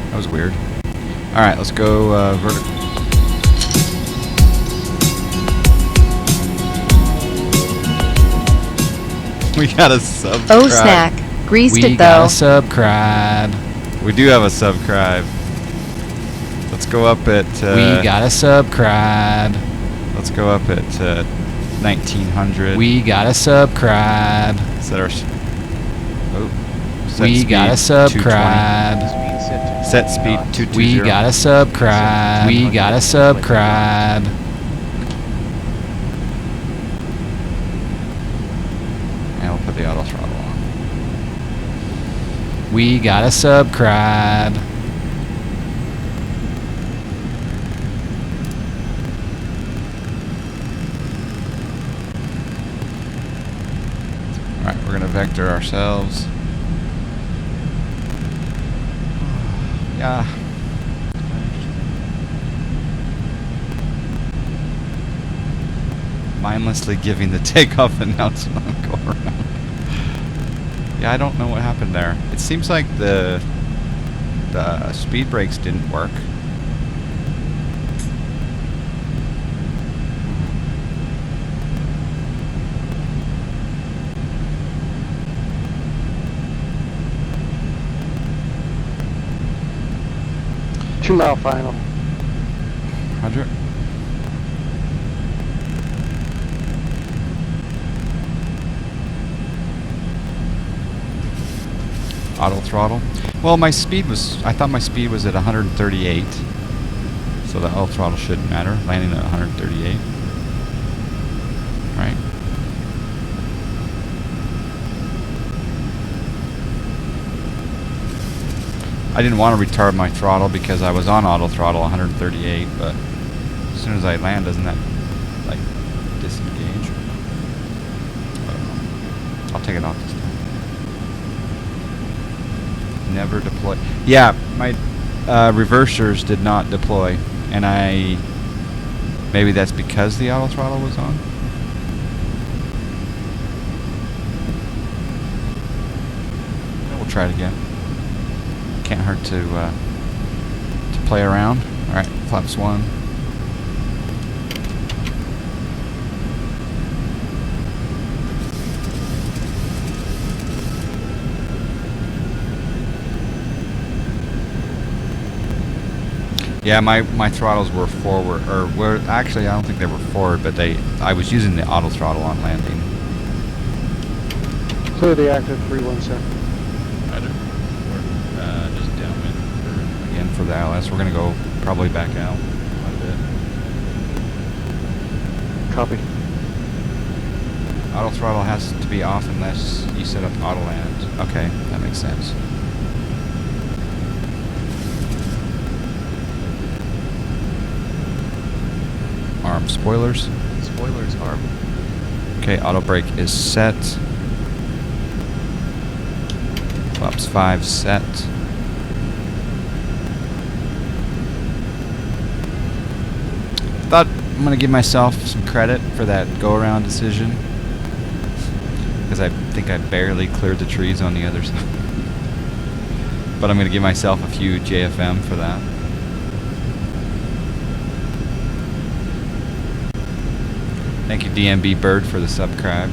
That was weird. All right, let's go vertical. We got a subscribe. Oh, snack. Greased We it, got though. a subscribe. We do have a subscribe. Let's go up at... we got a subscribe. Let's go up at 1900. We got a subscribe. Set our... set We speed got a 220. subscribe. Set speed 220. We got a subscribe. We got a subscribe. And we'll put the auto throttle on. We got a subscribe. Alright, we're going to vector ourselves. Yeah. Mindlessly giving the takeoff announcement on go around. Yeah, I don't know what happened there. It seems like the speed brakes didn't work. Two-mile final. Roger. Auto throttle. Well, my speed was, I thought my speed was at 138. So the auto throttle shouldn't matter. Landing at 138. Right? I didn't want to retard my throttle because I was on auto throttle 138, but as soon as I land, doesn't that like disengage? I don't know. I'll take it off this time. never deploy. Yeah, my reversers did not deploy, and maybe that's because the auto throttle was on. We'll try it again. Can't hurt to play around. All right, flaps 1. Yeah, my throttles were forward, or were actually I don't think they were forward, but I was using the auto throttle on landing. Clear the active 317. Roger. We're just downwind again for the ILS. We're gonna go probably back out quite a bit. Copy. Auto throttle has to be off unless you set up auto land. Okay, that makes sense. Arm spoilers. Spoilers arm. Okay, auto brake is set. Flaps 5 set. Thought I'm gonna give myself some credit for that go-around decision, because I think I barely cleared the trees on the other side. But I'm gonna give myself a few JFM for that. Thank you, DMB Bird, for the subscribe.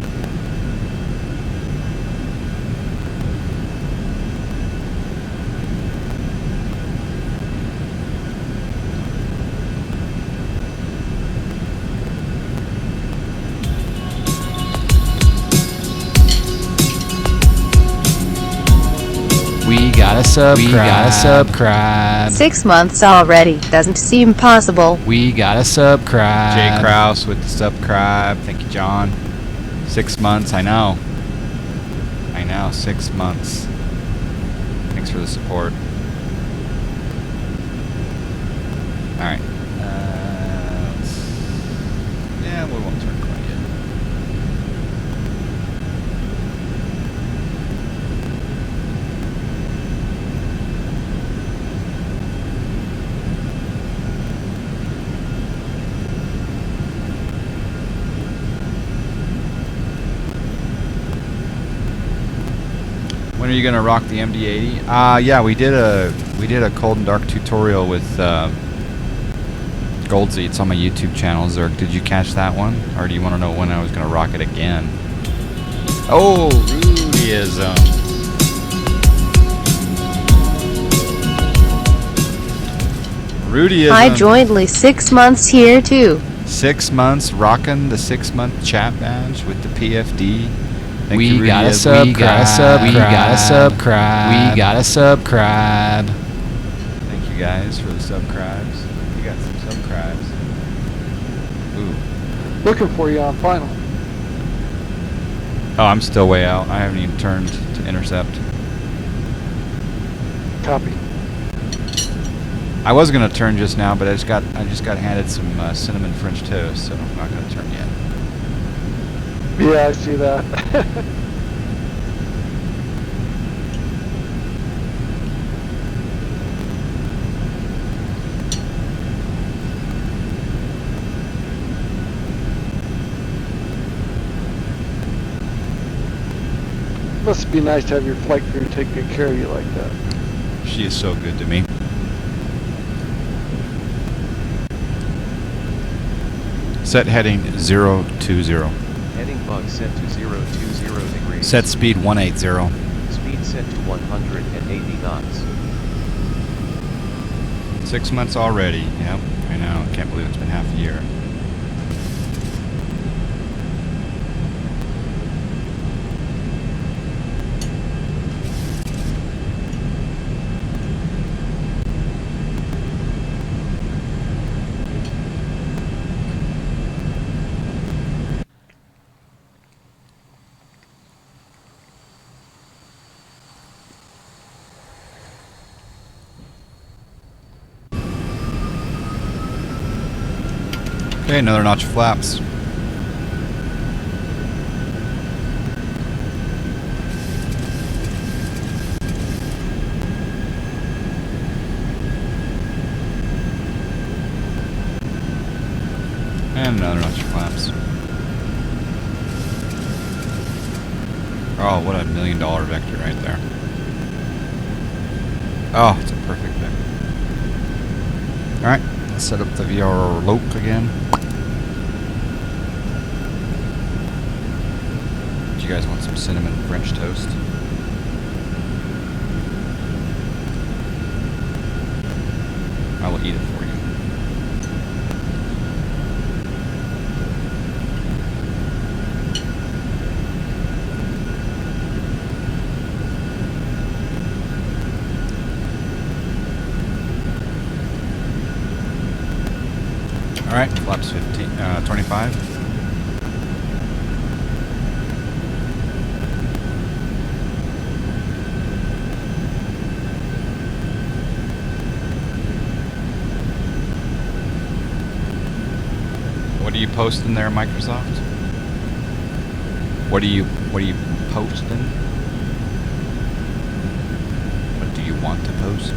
We gotta subscribe. 6 months already. Doesn't seem possible. We gotta subscribe. Jay Kraus with the subscribe. Thank you, John. 6 months, I know. 6 months. Thanks for the support. Alright. Yeah, we won't turn quite yet. When are you gonna rock the MD-80? Yeah, we did a cold and dark tutorial with Goldsy. It's on my YouTube channel. Zerk, did you catch that one, or do you want to know when I was gonna rock it again? Oh, Rudyism. Rudyism. I jointly 6 months here too. 6 months rocking the 6-month chat badge with the PFD. Thank We you, gotta Rudyism. subscribe. We gotta subscribe. We gotta subscribe. Thank you guys for the subscribes. You got some subscribes. Ooh. Looking for you on final. Oh, I'm still way out. I haven't even turned to intercept. Copy. I was gonna turn just now, but I just got handed some cinnamon French toast, so I'm not gonna turn yet. Yeah, I see that. Must be nice to have your flight crew take good care of you like that. She is so good to me. Set heading 020. Heading bug set to 020 degrees. Set speed 180. Speed set to 180 knots. 6 months already. Yep, I know. Can't believe it's been half a year. Okay, another notch of flaps. And another notch of flaps. Oh, what a $1 million vector right there. Oh, it's a perfect vector. Alright, let's set up the VR loc again. Do you guys want some cinnamon French toast? I will eat it for you. All right, flaps 25. What are you posting there, Microsoft? What are you posting? What do you want to post?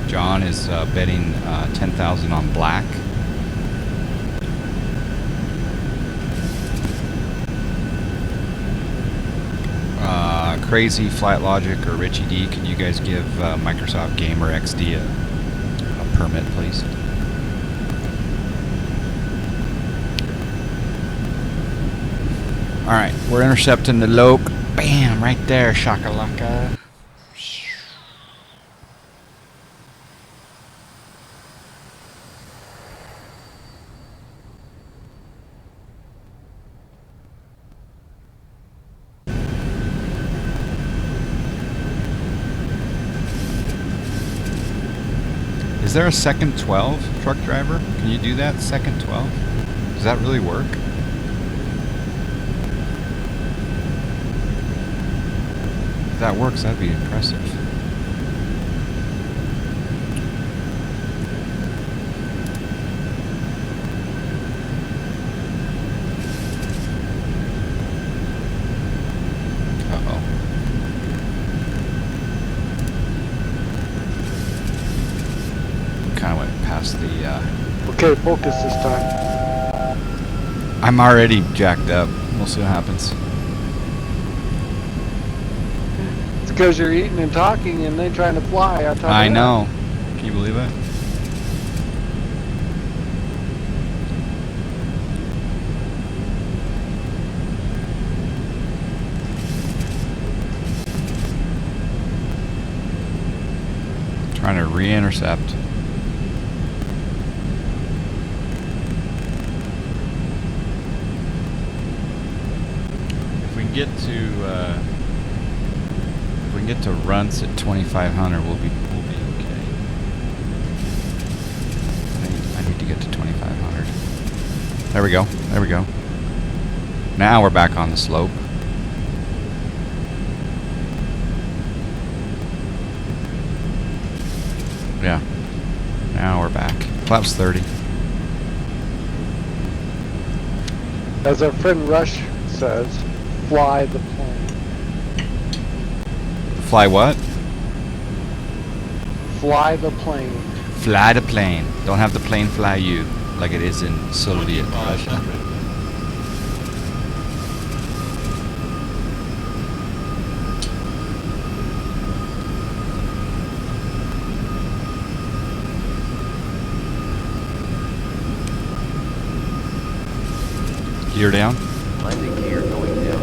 John is betting 10,000 on black. Crazy, Flight Logic, or Richie D, can you guys give Microsoft Gamer XD a permit, please? Alright, we're intercepting the loc. Bam! Right there, shakalaka. Is there a second 12, truck driver? Can you do that, second 12? Does that really work? If that works, that'd be impressive. Uh-oh. Kind of went past the, Okay, focus this time. I'm already jacked up. We'll see what happens. It's because you're eating and talking and they trying to fly. I know. Can you believe it? Trying to re-intercept. If we get to runs at 2,500, we'll be okay. I need to get to 2,500. There we go. There we go. Now we're back on the slope. Yeah. Now we're back. Flaps 30. As our friend Rush says, fly the plane. Fly what? Fly the plane. Fly the plane. Don't have the plane fly you, like it is in Soviet Russia. 2500. Gear down. Landing gear going down.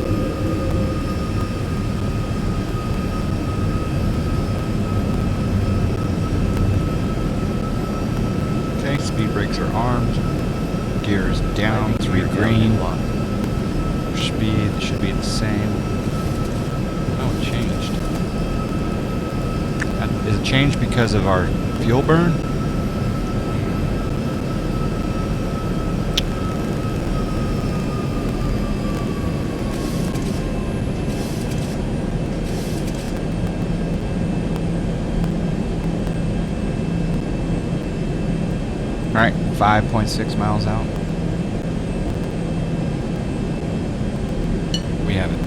Okay, speed brakes are armed. Gear is down, Landing 3 gear down green. and locked. Speed should be the same. Oh, it changed. Is it changed because of our fuel burn? Alright, 5.6 miles out.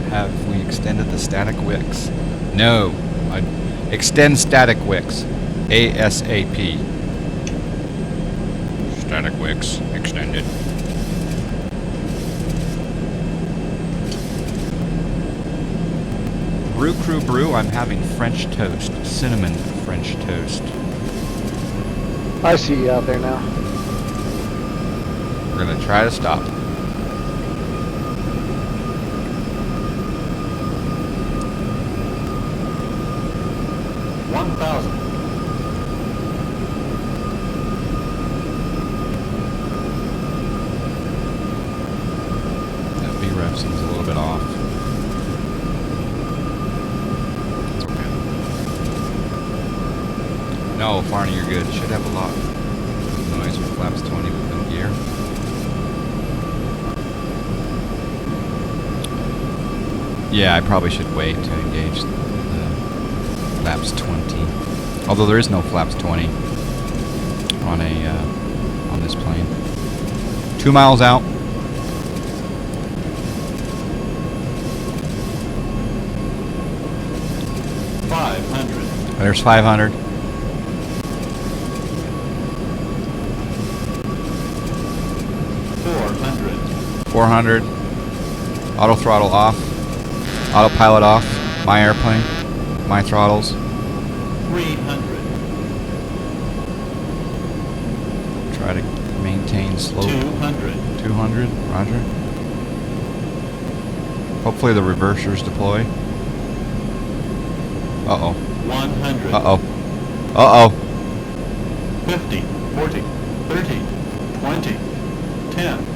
Have we extended the static wicks? No. Extend static wicks. ASAP. Static wicks extended. Brew crew brew, I'm having French toast. Cinnamon French toast. I see you out there now. We're gonna try to stop. That VREF seems a little bit off. It's okay. No, Farney, you're good. Should have a lot of noise with flaps 20 with no gear. Yeah, I probably should wait to engage the flaps 20. Although there is no flaps 20 on this plane. 2 miles out. There's 500. 400. Auto throttle off. Autopilot off. My airplane. My throttles. 300. Try to maintain slope. 200. 200. Roger. Hopefully the reversers deploy. Uh-oh. 100. Uh-oh. Uh-oh. 50, 40, 30, 20, 10.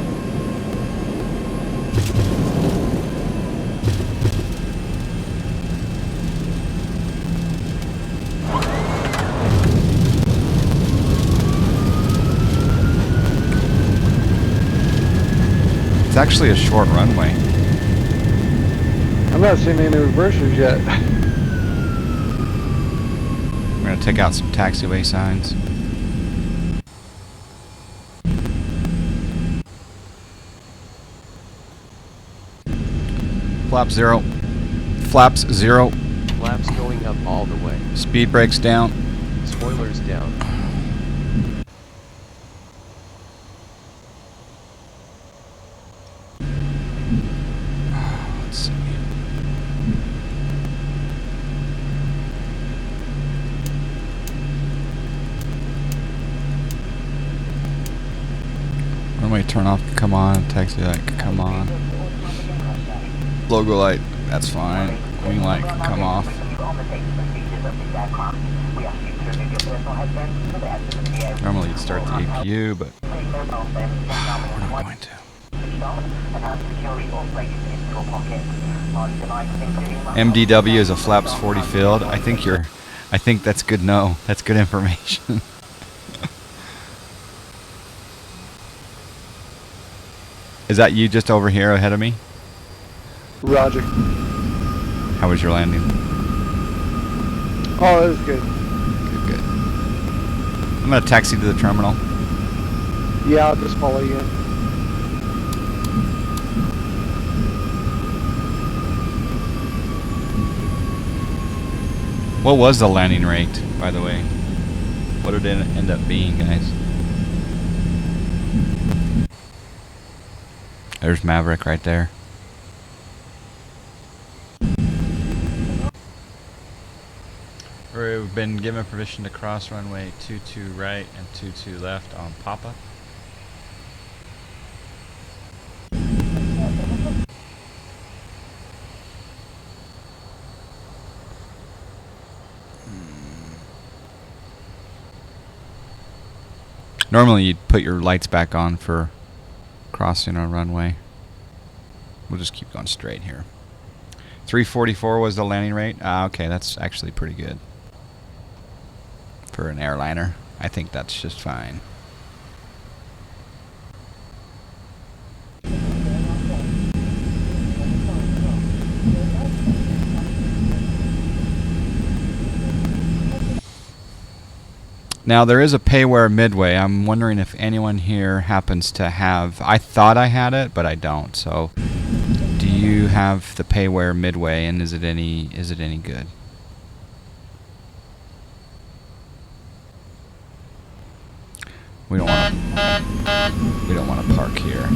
It's actually a short runway. I'm not seeing any reversers yet. We're going to take out some taxiway signs. Flap 0. Flaps 0. Flaps going up all the way. Speed brakes down. Spoilers down. Let's see. Runway turn off, come on. Taxi light, come on. Logo light, that's fine. Wing light, come off. Normally you'd start the APU, but we're not going to. MDW is a flaps 40 field. I think that's good to know. That's good information. Is that you just over here ahead of me? Roger. How was your landing? Oh, that was good. Good, good. I'm gonna taxi to the terminal. Yeah, I'll just follow you in. What was the landing rate, by the way? What did it end up being, guys? There's Maverick right there. We've been given permission to cross runway 22 right and 22 left on Papa. Normally you'd put your lights back on for crossing a runway. We'll just keep going straight here. 344 was the landing rate. Okay, that's actually pretty good for an airliner. I think that's just fine. Now there is a payware midway. I'm wondering if anyone here happens to have. I thought I had it, but I don't. So, do you have the payware midway, and is it any good? We don't want to park here.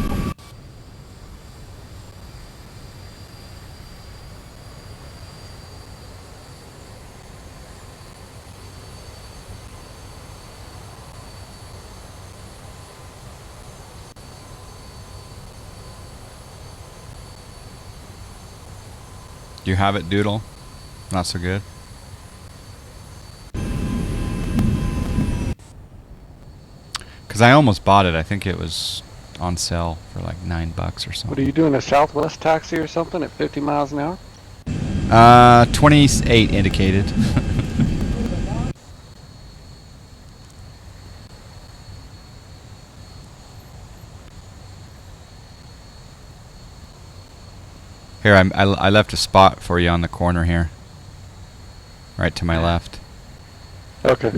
Do you have it, Doodle? Not so good. Because I almost bought it. I think it was on sale for like $9 or something. What are you doing, a Southwest taxi or something at 50 miles an hour? 28 indicated. Here, I left a spot for you on the corner here. Right to my left. Okay.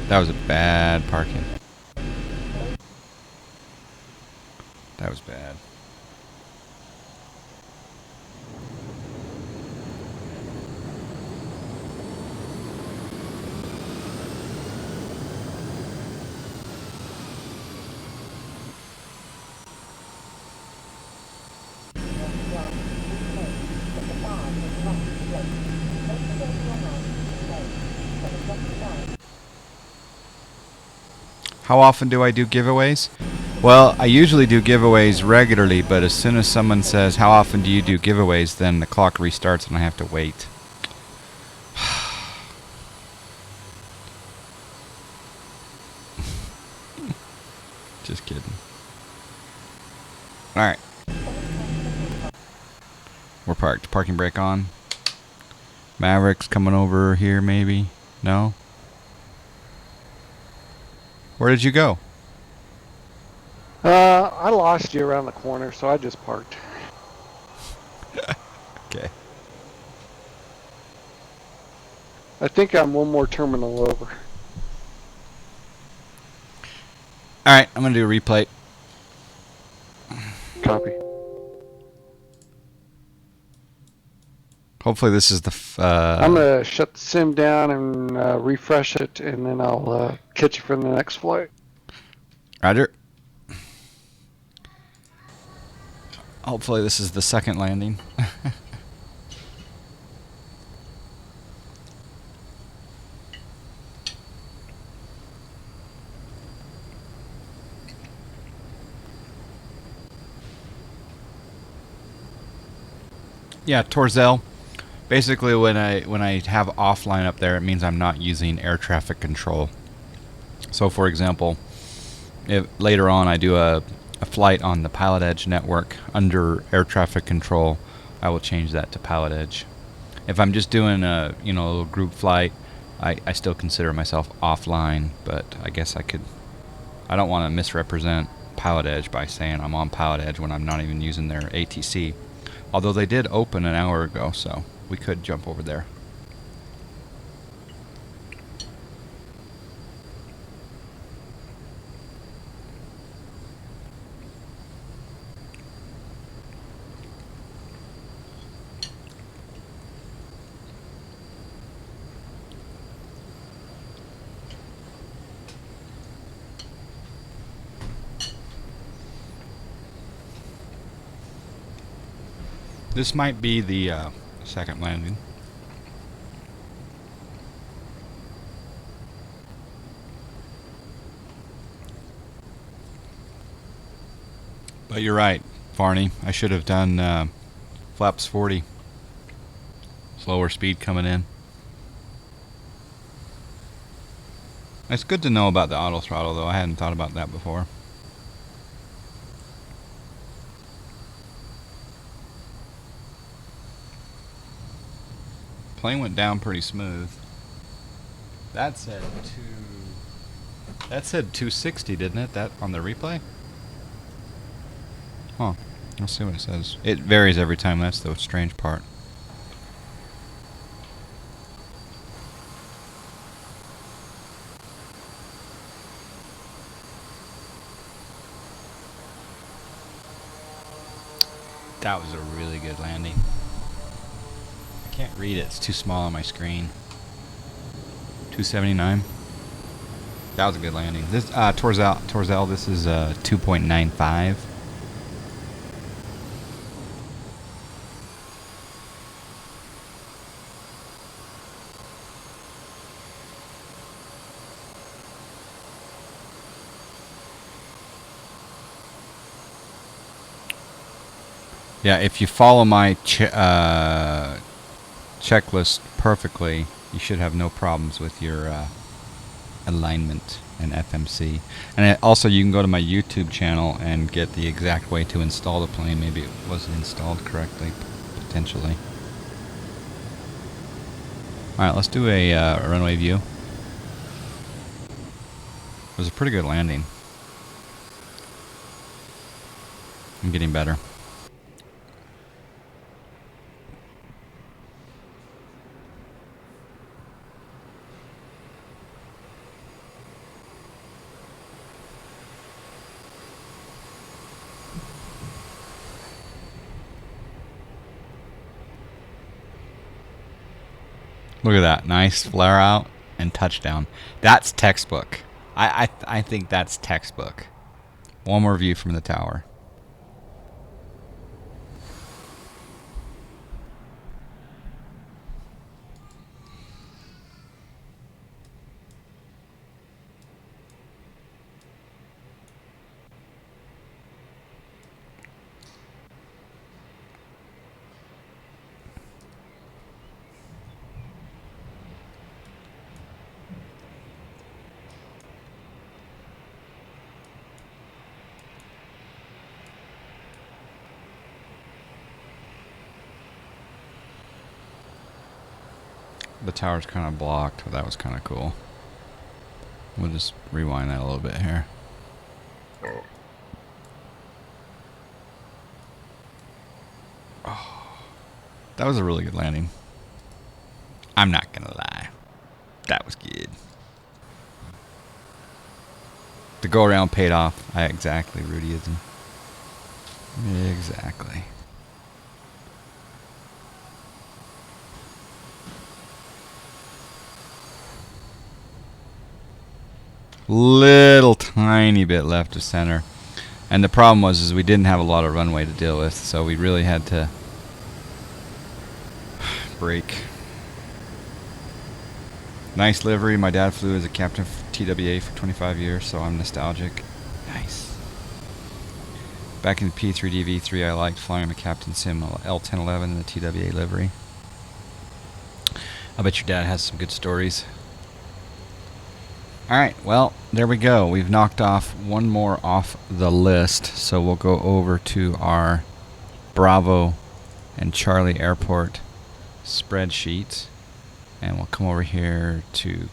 That was a bad parking. That was bad. How often do I do giveaways? Well, I usually do giveaways regularly, but as soon as someone says, how often do you do giveaways, then the clock restarts and I have to wait. Just kidding. Alright. We're parked. Parking brake on. Maverick's coming over here, maybe? No? Where did you go? I lost you around the corner, so I just parked. Okay. I think I'm one more terminal over. Alright, I'm going to do a replay. Copy. Hopefully this is the... I'm going to shut the sim down and refresh it, and then I'll catch you for the next flight. Roger. Hopefully this is the second landing. Yeah, Torzel. Basically, when I have offline up there, it means I'm not using air traffic control. So, for example, if later on I do a flight on the Pilot Edge network under air traffic control, I will change that to Pilot Edge. If I'm just doing a little group flight, I still consider myself offline, but I guess I don't want to misrepresent Pilot Edge by saying I'm on Pilot Edge when I'm not even using their ATC. Although they did open an hour ago, so we could jump over there. This might be the second landing. But you're right, Farney. I should have done flaps 40. Slower speed coming in. It's good to know about the auto throttle, though. I hadn't thought about that before. Plane went down pretty smooth. That said, That said 260, didn't it? That on the replay? Huh. Let's see what it says. It varies every time. That's the strange part. That was a really good landing. I can't read it. It's too small on my screen. 279. That was a good landing. This Torzel, this is 2.95. Yeah, if you follow my checklist perfectly, you should have no problems with your alignment and FMC. And also, you can go to my YouTube channel and get the exact way to install the plane. Maybe it wasn't installed correctly, potentially. All right, let's do a runway view. It was a pretty good landing. I'm getting better. Look at that. Nice flare out and touchdown. That's textbook. I think that's textbook. One more view from the tower. The tower's kind of blocked, but that was kind of cool. We'll just rewind that a little bit here. Oh, that was a really good landing. I'm not gonna lie. That was good. The go around paid off. Exactly, Rudyism. Exactly. Little tiny bit left of center, and the problem was we didn't have a lot of runway to deal with, so we really had to brake. Nice livery. My dad flew as a captain of TWA for 25 years, so I'm nostalgic. Nice. Back in the P3DV3, I liked flying the Captain Sim L1011 in the TWA livery. I bet your dad has some good stories. Alright, well, there we go. We've knocked off one more off the list, so we'll go over to our Bravo and Charlie Airport spreadsheet, and we'll come over here to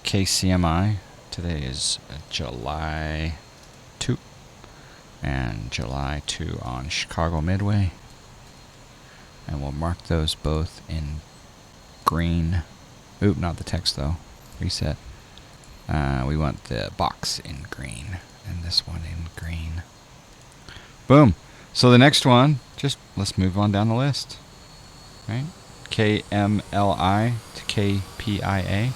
KCMI. Today is July 2, and July 2 on Chicago Midway. And we'll mark those both in green. Oop, not the text though. Reset. We want the box in green and this one in green. Boom. So the next one, just let's move on down the list. Right? KMLI to KPIA.